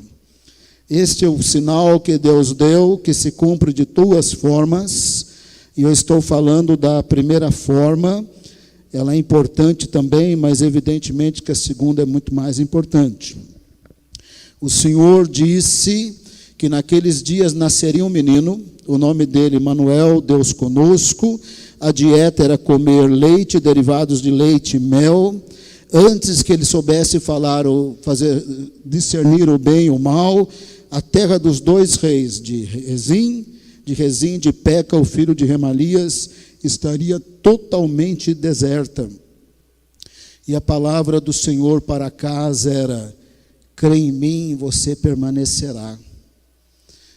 Este é o sinal que Deus deu, que se cumpre de 2 formas, e eu estou falando da primeira forma. Ela é importante também, mas evidentemente que a segunda é muito mais importante. O Senhor disse que naqueles dias nasceria um menino, o nome dele Emanuel, Deus conosco. A dieta era comer leite, derivados de leite e mel. Antes que ele soubesse falar ou discernir o bem e o mal, a terra dos 2 reis, de Rezim, de Peca, o filho de Remalias, estaria totalmente deserta. E a palavra do Senhor para Acaz era: crê em mim, você permanecerá.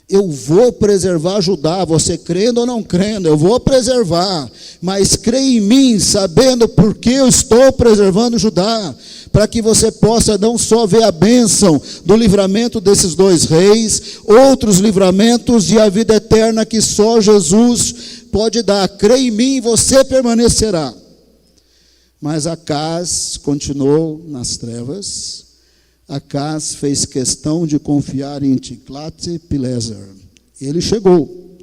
Eu vou preservar Judá, você crendo ou não crendo, eu vou preservar, mas crê em mim, sabendo por que eu estou preservando Judá, para que você possa não só ver a bênção do livramento desses 2 reis, outros livramentos e a vida eterna que só Jesus pode dar. Crê em mim, você permanecerá. Mas Acaz continuou nas trevas. Acaz fez questão de confiar em Tiglat-Pileser. Ele chegou,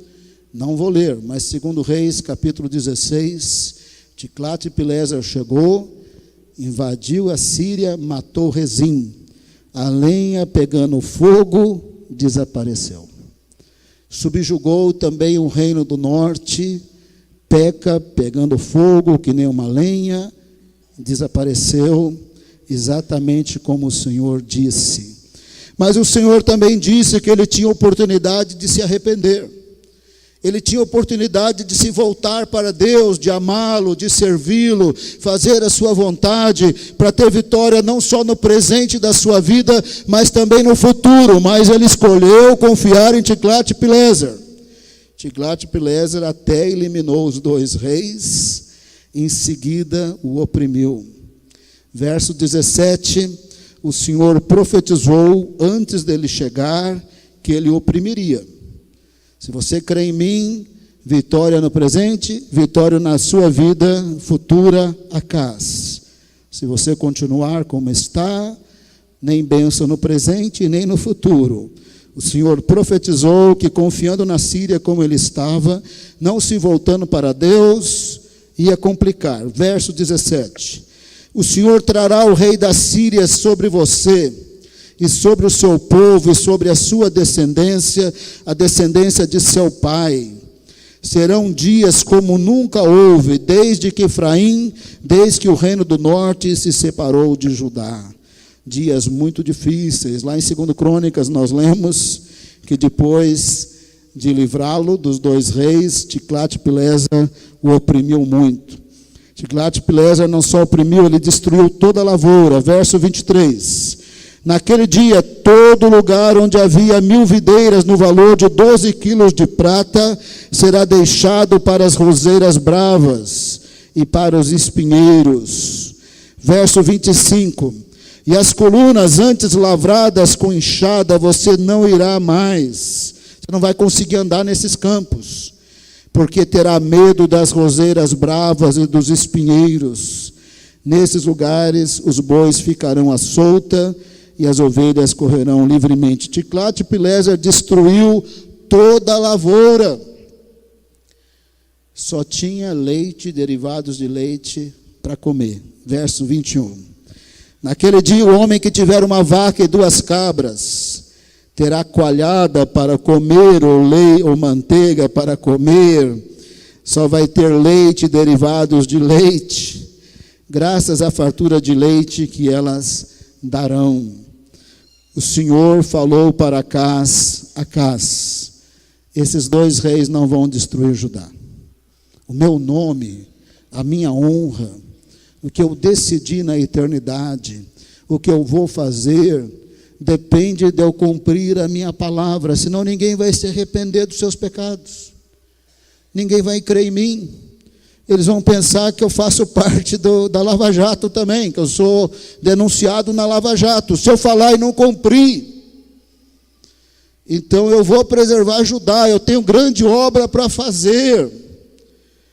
não vou ler, mas 2 Reis, capítulo 16, Tiglat-Pileser chegou, invadiu a Síria, matou Rezim. A lenha pegando fogo, desapareceu. Subjugou também o reino do norte, Peca pegando fogo, que nem uma lenha, desapareceu. Exatamente como o Senhor disse. Mas o Senhor também disse que ele tinha oportunidade de se arrepender. Ele tinha oportunidade de se voltar para Deus, de amá-lo, de servi-lo, fazer a sua vontade, para ter vitória não só no presente da sua vida, mas também no futuro. Mas ele escolheu confiar em Tiglat-Pileser. Tiglat-Pileser até eliminou os 2 reis, em seguida o oprimiu. Verso 17, o Senhor profetizou antes dele chegar que ele oprimiria. Se você crê em mim, vitória no presente, vitória na sua vida futura, Acaz. Se você continuar como está, nem bênção no presente, nem no futuro. O Senhor profetizou que confiando na Síria como ele estava, não se voltando para Deus, ia complicar. Verso 17. O Senhor trará o rei da Síria sobre você, e sobre o seu povo, e sobre a sua descendência, a descendência de seu pai. Serão dias como nunca houve, desde que Efraim, desde que o reino do norte se separou de Judá. Dias muito difíceis. Lá em 2 Crônicas nós lemos que depois de livrá-lo dos 2 reis, Tiglat-Pileser o oprimiu muito. Tiglat-Pileser não só oprimiu, ele destruiu toda a lavoura. Verso 23. Naquele dia, todo lugar onde havia 1000 videiras no valor de 12 quilos de prata, será deixado para as roseiras bravas e para os espinheiros. Verso 25. E as colunas antes lavradas com enxada, você não irá mais. Você não vai conseguir andar nesses campos, porque terá medo das roseiras bravas e dos espinheiros. Nesses lugares os bois ficarão à solta e as ovelhas correrão livremente. Tiglat-Pileser destruiu toda a lavoura. Só tinha leite, derivados de leite para comer. Verso 21. Naquele dia o homem que tiver uma vaca e 2 cabras terá coalhada para comer, ou manteiga para comer, só vai ter leite e derivados de leite, graças à fartura de leite que elas darão. O Senhor falou para Acaz: esses 2 reis não vão destruir Judá. O meu nome, a minha honra, o que eu decidi na eternidade, o que eu vou fazer, depende de eu cumprir a minha palavra, senão ninguém vai se arrepender dos seus pecados. Ninguém vai crer em mim. eles vão pensar que eu faço parte da Lava Jato também, que eu sou denunciado na Lava Jato. Se eu falar e não cumprir, então eu vou preservar Judá, eu tenho grande obra para fazer.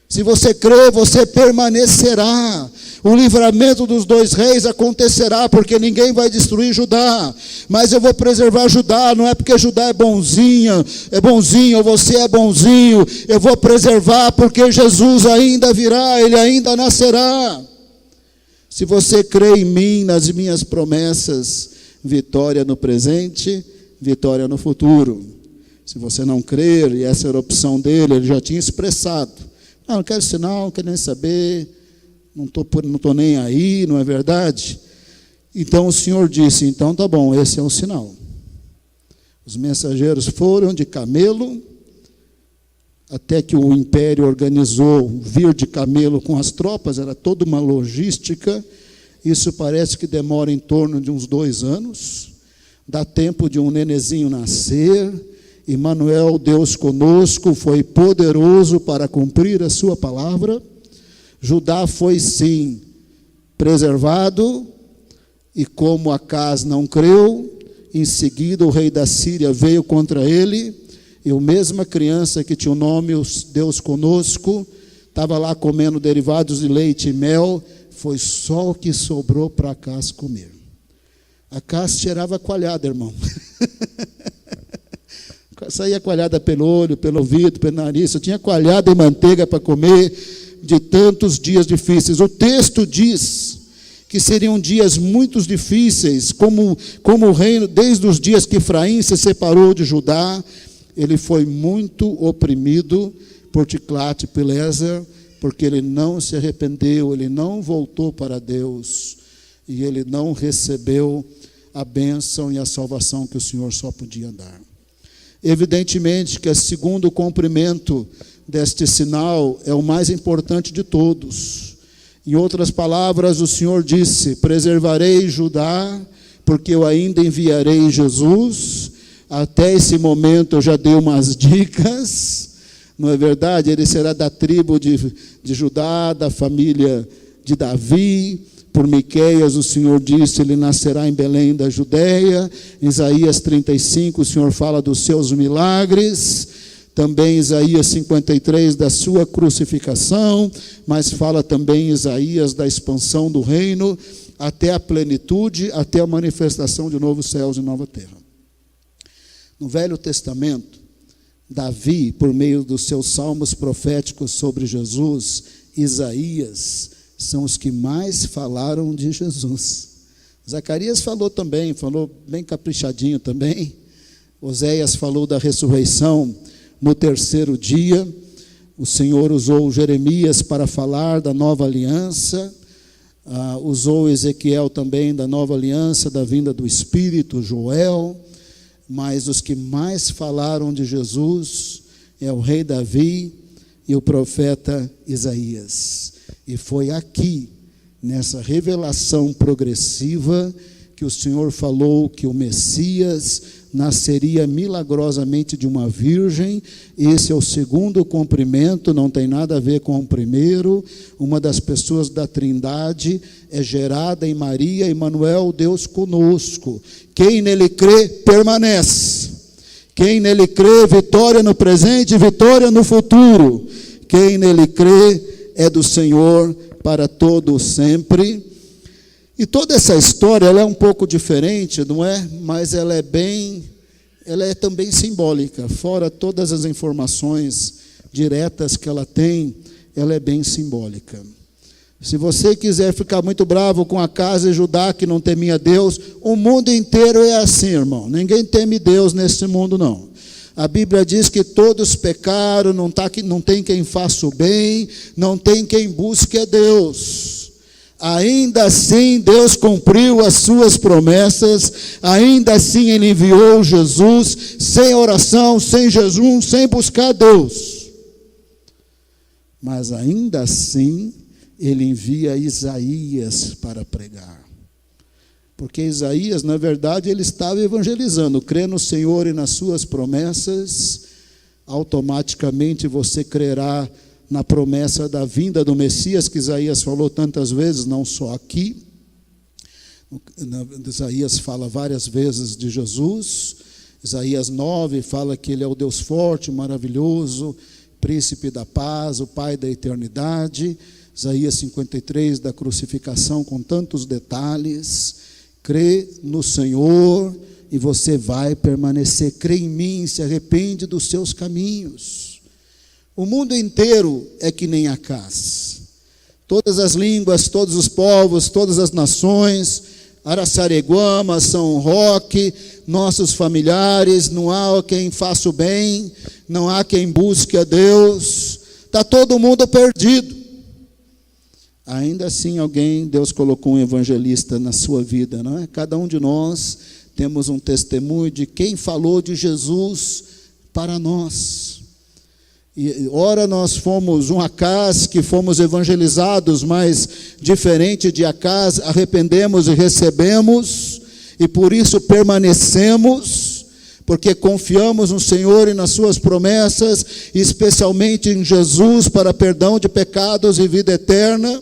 Se você crer, você permanecerá. O livramento dos 2 reis acontecerá, porque ninguém vai destruir Judá. Mas eu vou preservar Judá, não é porque Judá é bonzinho, ou você é bonzinho. Eu vou preservar porque Jesus ainda virá, ele ainda nascerá. Se você crê em mim, nas minhas promessas, vitória no presente, vitória no futuro. Se você não crer, e essa era a opção dele, ele já tinha expressado: não quero sinal, não quero nem saber, não estou nem aí, não é verdade? Então o Senhor disse: então tá bom, esse é o sinal. Os mensageiros foram de camelo, até que o império organizou vir de camelo com as tropas, era toda uma logística. Isso parece que demora em torno de uns 2 anos. Dá tempo de um nenezinho nascer. Emmanuel, Deus conosco, foi poderoso para cumprir a sua palavra. Judá foi sim preservado, e como Acaz não creu, em seguida o rei da Síria veio contra ele, e a mesma criança que tinha o nome Deus conosco, estava lá comendo derivados de leite e mel, foi só o que sobrou para Acaz comer. Acaz cheirava coalhada, irmão. Saía coalhada pelo olho, pelo ouvido, pelo nariz. Eu tinha coalhada e manteiga para comer de tantos dias difíceis. O texto diz que seriam dias muito difíceis, como o reino, desde os dias que Efraim se separou de Judá, ele foi muito oprimido por Tiglat-Pileser, porque ele não se arrependeu, ele não voltou para Deus, e ele não recebeu a bênção e a salvação que o Senhor só podia dar. Evidentemente que o segundo cumprimento deste sinal é o mais importante de todos. Em outras palavras, o Senhor disse: preservarei Judá, porque eu ainda enviarei Jesus. Até esse momento eu já dei umas dicas, não é verdade? Ele será da tribo de Judá, da família de Davi. Por Miqueias o Senhor disse: ele nascerá em Belém da Judéia. Isaías 35, o Senhor fala dos seus milagres. Também Isaías 53 da sua crucificação, mas fala também Isaías da expansão do reino até a plenitude, até a manifestação de novos céus e nova terra. No Velho Testamento, Davi, por meio dos seus salmos proféticos sobre Jesus, Isaías, são os que mais falaram de Jesus. Zacarias falou também, falou bem caprichadinho também. Oséias falou da ressurreição no 3º dia. O Senhor usou Jeremias para falar da nova aliança. Usou Ezequiel também da nova aliança, da vinda do Espírito, Joel. Mas os que mais falaram de Jesus é o rei Davi e o profeta Isaías. E foi aqui, nessa revelação progressiva, que o Senhor falou que o Messias nasceria milagrosamente de uma virgem. Esse é o segundo cumprimento, não tem nada a ver com o primeiro. Uma das pessoas da Trindade é gerada em Maria, Emmanuel, Deus conosco. Quem nele crê, permanece. Quem nele crê, vitória no presente, vitória no futuro. Quem nele crê, é do Senhor para todo sempre. E toda essa história, ela é um pouco diferente, não é? Mas ela é também simbólica. Fora todas as informações diretas que ela tem, ela é bem simbólica. Se você quiser ficar muito bravo com a casa de Judá que não temia Deus, o mundo inteiro é assim, irmão. Ninguém teme Deus nesse mundo, não. A Bíblia diz que todos pecaram, não tem quem faça o bem, não tem quem busque a Deus. Ainda assim, Deus cumpriu as suas promessas, ainda assim Ele enviou Jesus, sem oração, sem jejum, sem buscar Deus. Mas ainda assim, Ele envia Isaías para pregar. Porque Isaías, na verdade, ele estava evangelizando. Crê no Senhor e nas suas promessas, automaticamente você crerá na promessa da vinda do Messias, que Isaías falou tantas vezes, não só aqui. Isaías fala várias vezes de Jesus. Isaías 9 fala que ele é o Deus forte, maravilhoso, príncipe da paz, o Pai da eternidade. Isaías 53 da crucificação, com tantos detalhes. Crê no Senhor e você vai permanecer. Crê em mim, se arrepende dos seus caminhos. O mundo inteiro é que nem Acaz. Todas as línguas, todos os povos, todas as nações, Araçariguama, São Roque, nossos familiares, não há quem faça o bem, não há quem busque a Deus, está todo mundo perdido. Ainda assim Deus colocou um evangelista na sua vida, não é? Cada um de nós temos um testemunho de quem falou de Jesus para nós. E ora nós fomos um Acaz que fomos evangelizados, mas diferente de Acaz, arrependemos e recebemos, e por isso permanecemos, porque confiamos no Senhor e nas suas promessas, especialmente em Jesus para perdão de pecados e vida eterna.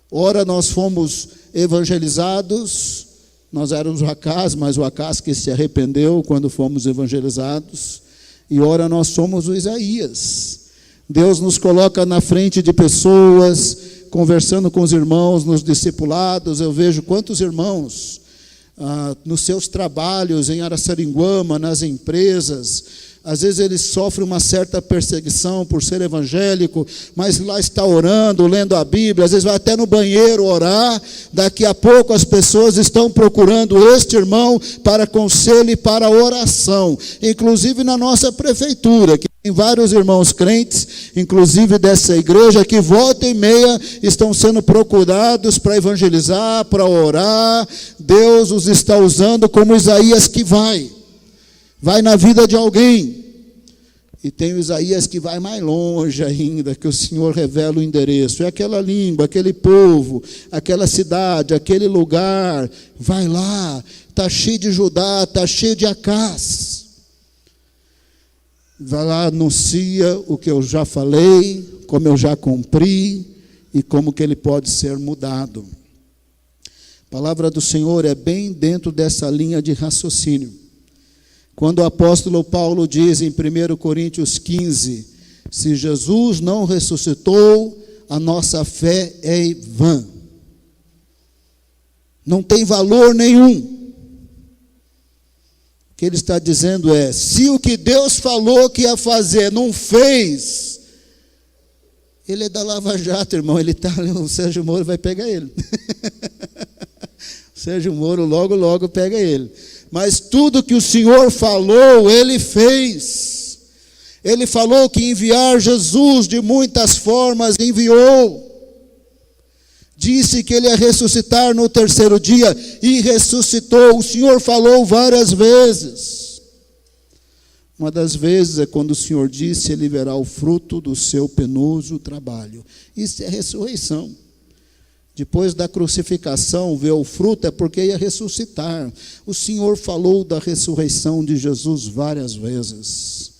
Ora nós fomos evangelizados, nós éramos o Acaz, mas o Acaz que se arrependeu quando fomos evangelizados. E ora nós somos o Isaías. Deus nos coloca na frente de pessoas, conversando com os irmãos, nos discipulados. Eu vejo quantos irmãos, nos seus trabalhos, em Araçariguama, nas empresas, às vezes eles sofrem uma certa perseguição por ser evangélico, mas lá está orando, lendo a Bíblia, às vezes vai até no banheiro orar. Daqui a pouco as pessoas estão procurando este irmão para conselho e para oração. Inclusive na nossa prefeitura, que tem vários irmãos crentes, inclusive dessa igreja, que volta e meia estão sendo procurados para evangelizar, para orar. Deus os está usando como Isaías que vai na vida de alguém. E tem o Isaías que vai mais longe ainda, que o Senhor revela o endereço. É aquela língua, aquele povo, aquela cidade, aquele lugar. Vai lá, está cheio de Judá, está cheio de Acaz. Vai lá, anuncia o que eu já falei, como eu já cumpri, e como que ele pode ser mudado. A palavra do Senhor é bem dentro dessa linha de raciocínio. Quando o apóstolo Paulo diz em 1 Coríntios 15, se Jesus não ressuscitou, a nossa fé é vã. Não tem valor nenhum. O que ele está dizendo é, se o que Deus falou que ia fazer não fez, ele é da Lava Jato, irmão, o Sérgio Moro vai pegar ele. O Sérgio Moro logo pega ele. Mas tudo que o Senhor falou, Ele fez. Ele falou que enviar Jesus de muitas formas, enviou. Disse que Ele ia ressuscitar no terceiro dia, e ressuscitou. O Senhor falou várias vezes. Uma das vezes é quando o Senhor disse, Ele verá o fruto do seu penoso trabalho. Isso é ressurreição. Depois da crucificação, ver o fruto é porque ia ressuscitar. O Senhor falou da ressurreição de Jesus várias vezes.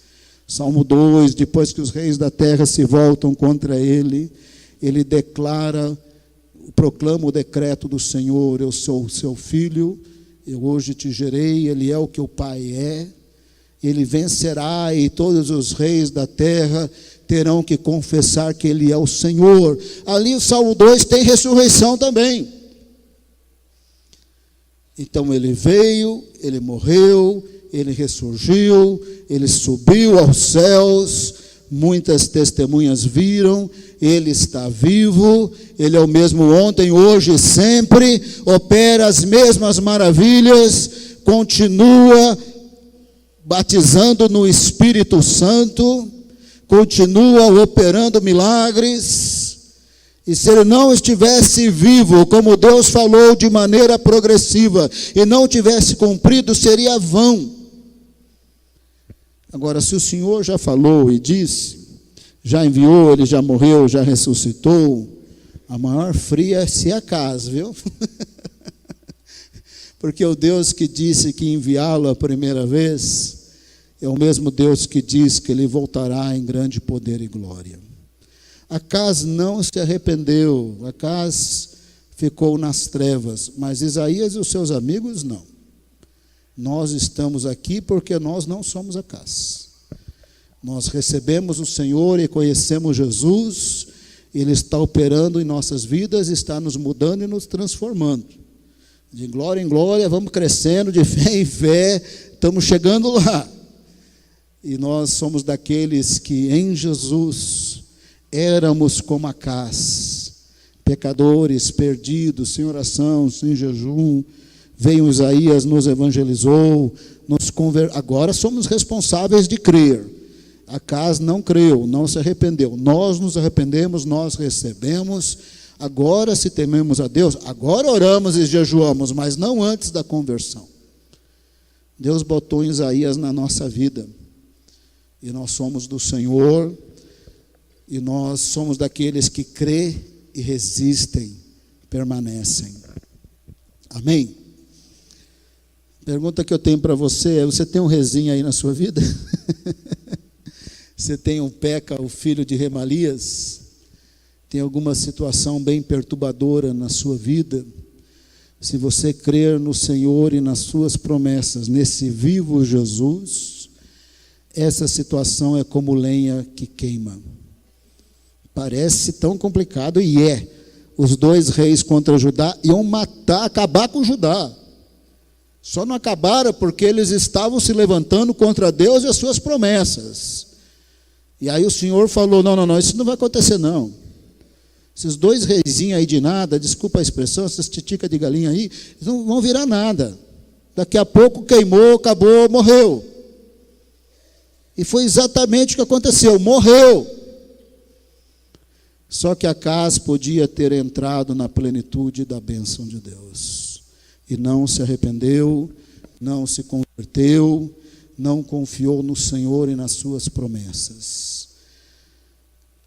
Salmo 2, depois que os reis da terra se voltam contra ele, ele proclama o decreto do Senhor, eu sou o seu filho, eu hoje te gerei, ele é o que o Pai é, ele vencerá e todos os reis da terra terão que confessar que Ele é o Senhor. Ali o Salmo 2 tem ressurreição também. Então Ele veio, Ele morreu, Ele ressurgiu, Ele subiu aos céus, muitas testemunhas viram, Ele está vivo, Ele é o mesmo ontem, hoje e sempre, opera as mesmas maravilhas, continua batizando no Espírito Santo, continua operando milagres. E se ele não estivesse vivo, como Deus falou de maneira progressiva, e não tivesse cumprido, seria vão. Agora, se o Senhor já falou e disse, já enviou, ele já morreu, já ressuscitou, a maior fria se acaso, viu? Porque o Deus que disse que ia enviá-lo a primeira vez é o mesmo Deus que diz que Ele voltará em grande poder e glória. Acás não se arrependeu, Acás ficou nas trevas, mas Isaías e os seus amigos não. Nós estamos aqui porque nós não somos Acás. Nós recebemos o Senhor e conhecemos Jesus, Ele está operando em nossas vidas, está nos mudando e nos transformando. De glória em glória, vamos crescendo, de fé em fé, estamos chegando lá. E nós somos daqueles que em Jesus éramos como Acás, pecadores, perdidos, sem oração, sem jejum. Veio Isaías, nos evangelizou, agora somos responsáveis de crer. Acás não creu, não se arrependeu. Nós nos arrependemos, nós recebemos. Agora, se tememos a Deus, agora oramos e jejuamos, mas não antes da conversão. Deus botou Isaías na nossa vida. E nós somos do Senhor, e nós somos daqueles que crê e resistem, permanecem. Amém? Pergunta que eu tenho para você é: você tem um Rezim aí na sua vida? Você tem um Peca, o filho de Remalias? Tem alguma situação bem perturbadora na sua vida? Se você crer no Senhor e nas suas promessas, nesse vivo Jesus, essa situação é como lenha que queima. Parece tão complicado, e é. Os 2 reis contra Judá iam acabar com Judá. Só não acabaram porque eles estavam se levantando contra Deus e as suas promessas. E aí o Senhor falou: não, isso não vai acontecer não. Esses 2 reizinhos aí de nada, desculpa a expressão, essas titicas de galinha aí, não vão virar nada. Daqui a pouco queimou, acabou, morreu. E foi exatamente o que aconteceu, morreu. Só que Acás podia ter entrado na plenitude da bênção de Deus. E não se arrependeu, não se converteu, não confiou no Senhor e nas suas promessas.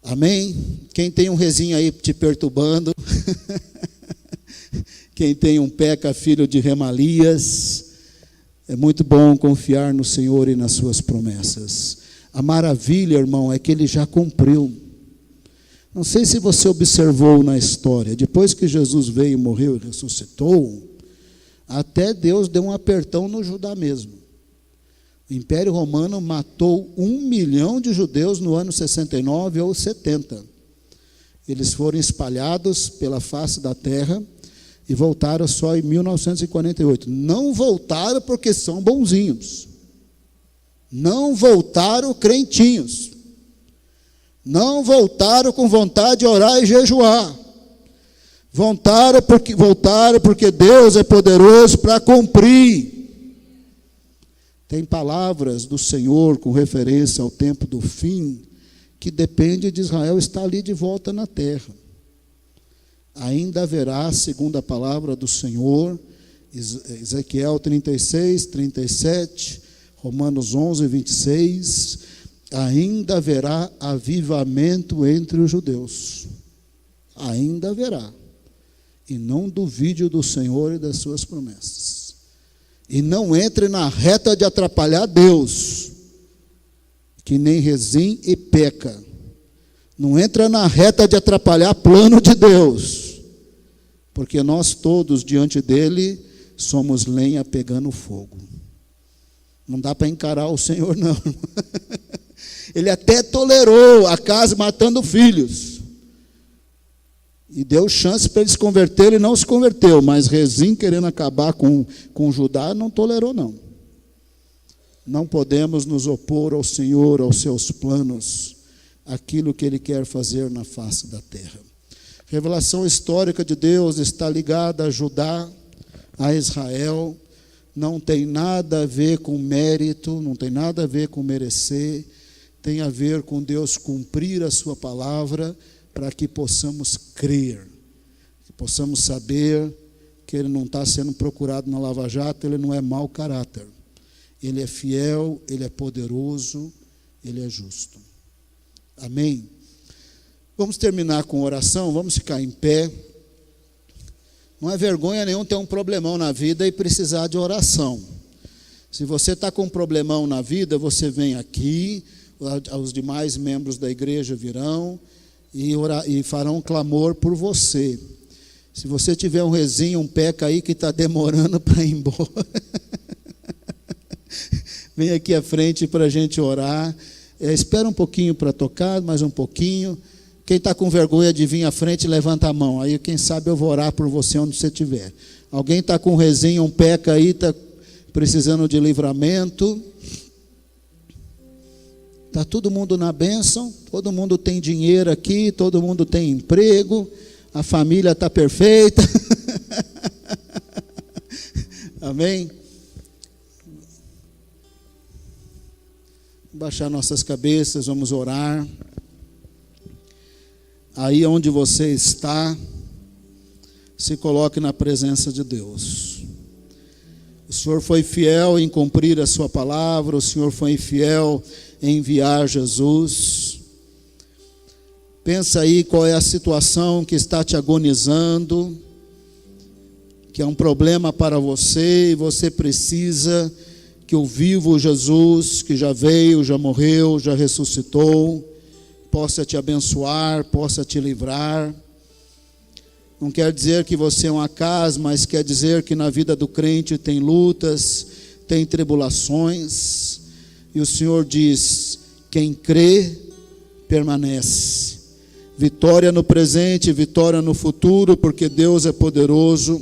Amém? Quem tem um Rezinho aí te perturbando, quem tem um Peca, filho de Remalias, é muito bom confiar no Senhor e nas suas promessas. A maravilha, irmão, é que Ele já cumpriu. Não sei se você observou na história, depois que Jesus veio, morreu e ressuscitou, até Deus deu um apertão no Judá mesmo. O Império Romano matou 1 milhão de judeus no ano 69 ou 70. Eles foram espalhados pela face da terra e voltaram só em 1948. Não voltaram porque são bonzinhos. Não voltaram crentinhos. Não voltaram com vontade de orar e jejuar. Voltaram porque Deus é poderoso para cumprir. Tem palavras do Senhor com referência ao tempo do fim, que depende de Israel estar ali de volta na terra. Ainda haverá, segundo a palavra do Senhor, Ezequiel 36, 37, Romanos 11, 26, ainda haverá avivamento entre os judeus. Ainda haverá. E não duvide do Senhor e das suas promessas. E não entre na reta de atrapalhar Deus, que nem Rezim e Peca. Não entra na reta de atrapalhar plano de Deus, porque nós todos diante dele somos lenha pegando fogo. Não dá para encarar o Senhor não. Ele até tolerou Acás matando filhos. E deu chance para ele se converter, ele não se converteu, mas Rezim, querendo acabar com Judá, não tolerou não. Não podemos nos opor ao Senhor, aos seus planos, aquilo que Ele quer fazer na face da terra. Revelação histórica de Deus está ligada a Judá, a Israel, não tem nada a ver com mérito, não tem nada a ver com merecer, tem a ver com Deus cumprir a sua palavra, para que possamos crer, que possamos saber que Ele não está sendo procurado na Lava Jato, Ele não é mau caráter. Ele é fiel, Ele é poderoso, Ele é justo. Amém? Vamos terminar com oração, vamos ficar em pé. Não é vergonha nenhum ter um problemão na vida e precisar de oração. Se você está com um problemão na vida, você vem aqui, os demais membros da igreja virão, e farão clamor por você. Se você tiver um rezinho, um peca aí que está demorando para ir embora, vem aqui à frente para a gente orar. Espera um pouquinho para tocar, mais um pouquinho. Quem está com vergonha de vir à frente, levanta a mão. Aí, quem sabe, eu vou orar por você onde você estiver. Alguém está com um rezinho, um peca aí, está precisando de livramento. Está todo mundo na bênção, todo mundo tem dinheiro aqui, todo mundo tem emprego, a família está perfeita. Amém? Baixar nossas cabeças, vamos orar. Aí onde você está, se coloque na presença de Deus. O Senhor foi fiel em cumprir a sua palavra, o Senhor foi fiel em enviar Jesus. Pensa aí qual é a situação que está te agonizando, que é um problema para você, e você precisa que o vivo Jesus, que já veio, já morreu, já ressuscitou, possa te abençoar, possa te livrar. Não quer dizer que você é um acaso, mas quer dizer que na vida do crente tem lutas, tem tribulações. E o Senhor diz: quem crê, permanece. Vitória no presente, vitória no futuro, porque Deus é poderoso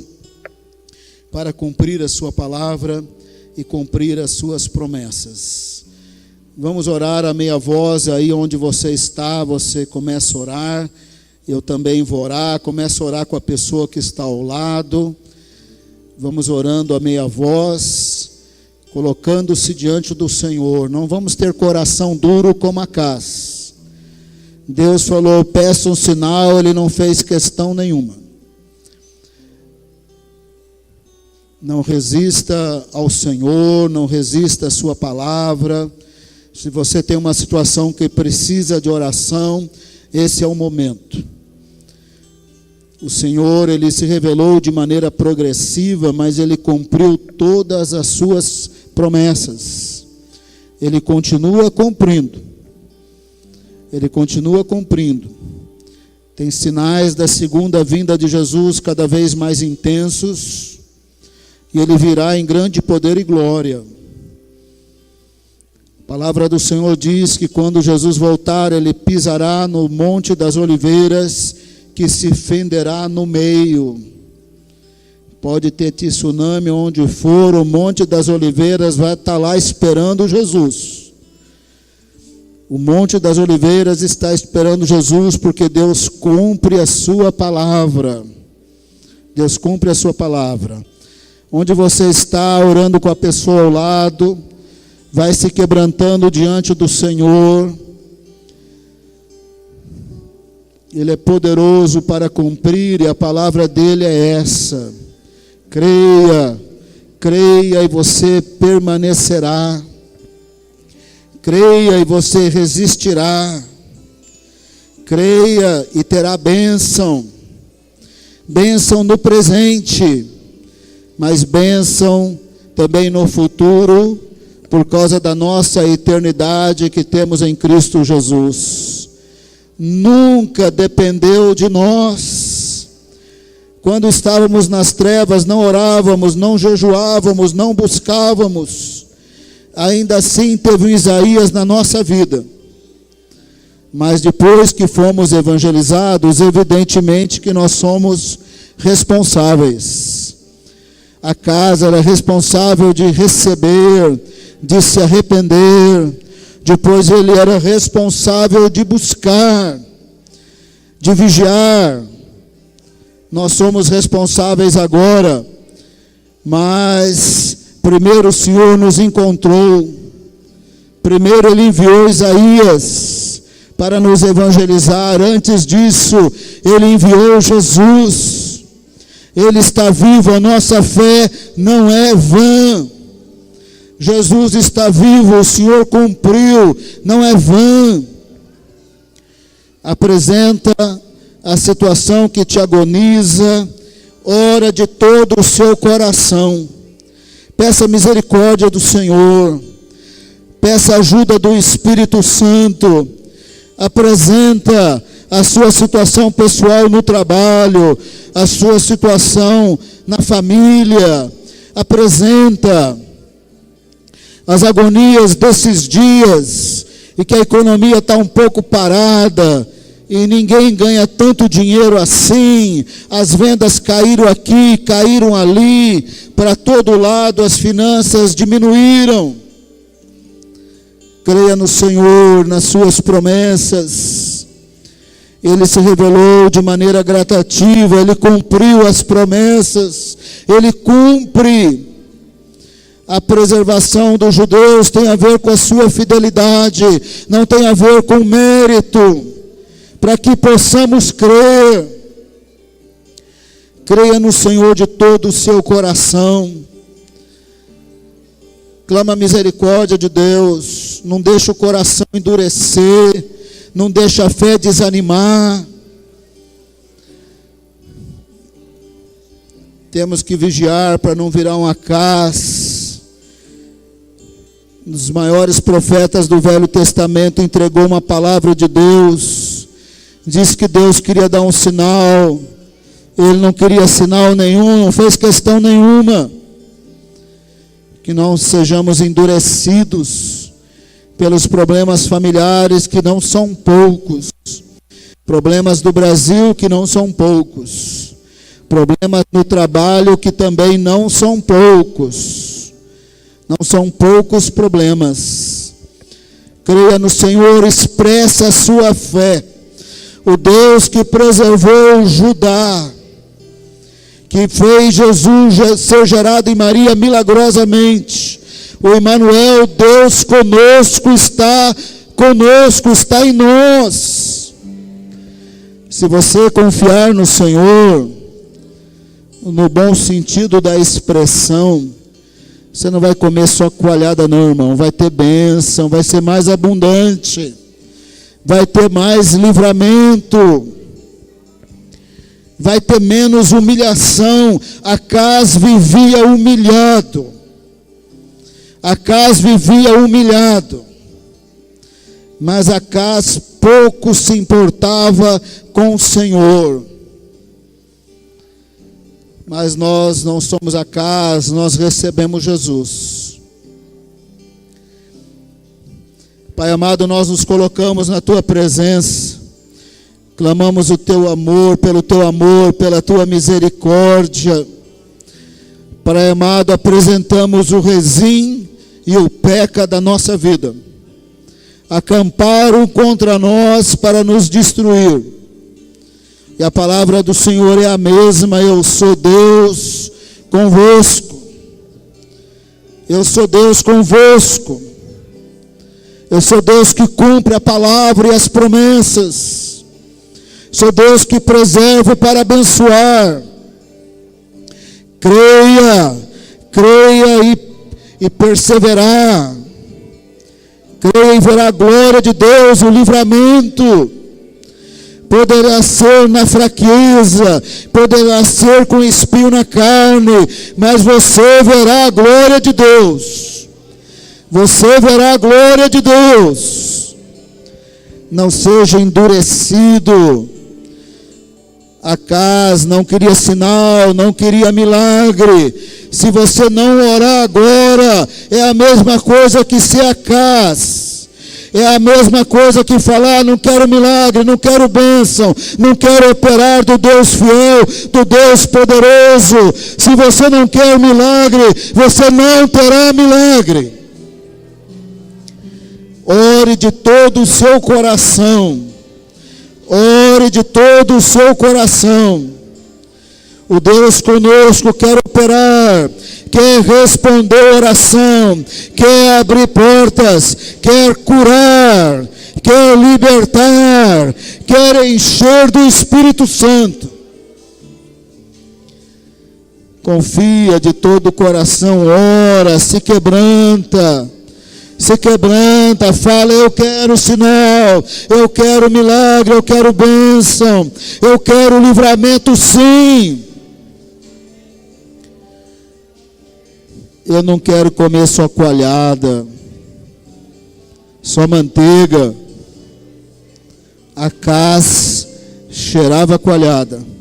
para cumprir a sua palavra e cumprir as suas promessas. Vamos orar a meia voz, aí onde você está, você começa a orar. Eu também vou orar, começa a orar com a pessoa que está ao lado. Vamos orando a meia voz, colocando-se diante do Senhor. Não vamos ter coração duro como Acás. Deus falou: peça um sinal, ele não fez questão nenhuma. Não resista ao Senhor, não resista à sua palavra. Se você tem uma situação que precisa de oração, esse é o momento. O Senhor, Ele se revelou de maneira progressiva, mas Ele cumpriu todas as suas promessas. Ele continua cumprindo. Ele continua cumprindo. Tem sinais da segunda vinda de Jesus cada vez mais intensos, e Ele virá em grande poder e glória. A palavra do Senhor diz que quando Jesus voltar, Ele pisará no Monte das Oliveiras, que se fenderá no meio. Pode ter tsunami onde for, o Monte das Oliveiras vai estar lá esperando Jesus. O Monte das Oliveiras está esperando Jesus, porque Deus cumpre a sua palavra. Deus cumpre a sua palavra. Onde você está orando com a pessoa ao lado, vai se quebrantando diante do Senhor. Ele é poderoso para cumprir, e a palavra dele é essa. Creia, creia e você permanecerá. Creia e você resistirá. Creia e terá bênção. Bênção no presente, mas bênção também no futuro, por causa da nossa eternidade que temos em Cristo Jesus. Nunca dependeu de nós. Quando estávamos nas trevas, não orávamos, não jejuávamos, não buscávamos. Ainda assim teve um Isaías na nossa vida. Mas depois que fomos evangelizados, evidentemente que nós somos responsáveis. A casa era responsável de receber, de se arrepender. Depois ele era responsável de buscar, de vigiar. Nós somos responsáveis agora, mas primeiro o Senhor nos encontrou. Primeiro Ele enviou Isaías para nos evangelizar. Antes disso, Ele enviou Jesus. Ele está vivo, a nossa fé não é vã. Jesus está vivo, o Senhor cumpriu, não é vã. Apresenta a situação que te agoniza, ora de todo o seu coração. Peça misericórdia do Senhor, peça ajuda do Espírito Santo. Apresenta a sua situação pessoal no trabalho, a sua situação na família. Apresenta as agonias desses dias, e que a economia está um pouco parada, e ninguém ganha tanto dinheiro assim, as vendas caíram aqui, caíram ali, para todo lado as finanças diminuíram. Creia no Senhor, nas suas promessas. Ele se revelou de maneira gradativa, Ele cumpriu as promessas, Ele cumpre. A preservação dos judeus tem a ver com a sua fidelidade, não tem a ver com mérito, para que possamos crer. Creia no Senhor de todo o seu coração. Clama a misericórdia de Deus, não deixa o coração endurecer, não deixa a fé desanimar. Temos que vigiar para não virar um Acaz. Um dos maiores profetas do Velho Testamento entregou uma palavra de Deus, disse que Deus queria dar um sinal, ele não queria sinal nenhum, não fez questão nenhuma. Que não sejamos endurecidos pelos problemas familiares, que não são poucos, problemas do Brasil, que não são poucos, problemas no trabalho, que também não são poucos. Não são poucos problemas. Creia no Senhor, expressa a sua fé. O Deus que preservou Judá, que fez Jesus ser gerado em Maria milagrosamente. O Emmanuel, Deus conosco, está em nós. Se você confiar no Senhor, no bom sentido da expressão, você não vai comer só coalhada não, irmão. Vai ter bênção, vai ser mais abundante, vai ter mais livramento, vai ter menos humilhação. Acaz vivia humilhado. Acaz vivia humilhado. Mas Acaz pouco se importava com o Senhor. Mas nós não somos Acaz, nós recebemos Jesus. Pai amado, nós nos colocamos na Tua presença, clamamos o Teu amor, pela Tua misericórdia. Pai amado, apresentamos o Rezim e o Peca da nossa vida. Acamparam contra nós para nos destruir. E a palavra do Senhor é a mesma: eu sou Deus convosco. Eu sou Deus convosco. Eu sou Deus que cumpre a palavra e as promessas. Sou Deus que preserva para abençoar. Creia e perseverar. Creia e verá a glória de Deus, o livramento. Poderá ser na fraqueza, poderá ser com espinho na carne, mas você verá a glória de Deus. Você verá a glória de Deus. Não seja endurecido. Acaz não queria sinal, não queria milagre. Se você não orar agora, é a mesma coisa que ser Acaz. É a mesma coisa que falar: não quero milagre, não quero bênção, não quero operar do Deus fiel, do Deus poderoso. Se você não quer milagre, você não terá milagre. Ore de todo o seu coração. Ore de todo o seu coração. O Deus conosco quer operar, quer responder oração, quer abrir portas, quer curar, quer libertar, quer encher do Espírito Santo. Confia de todo o coração, ora, se quebranta, fala: eu quero sinal, eu quero milagre, eu quero bênção, eu quero livramento, sim. Eu não quero comer só coalhada, só manteiga. Acaz cheirava coalhada.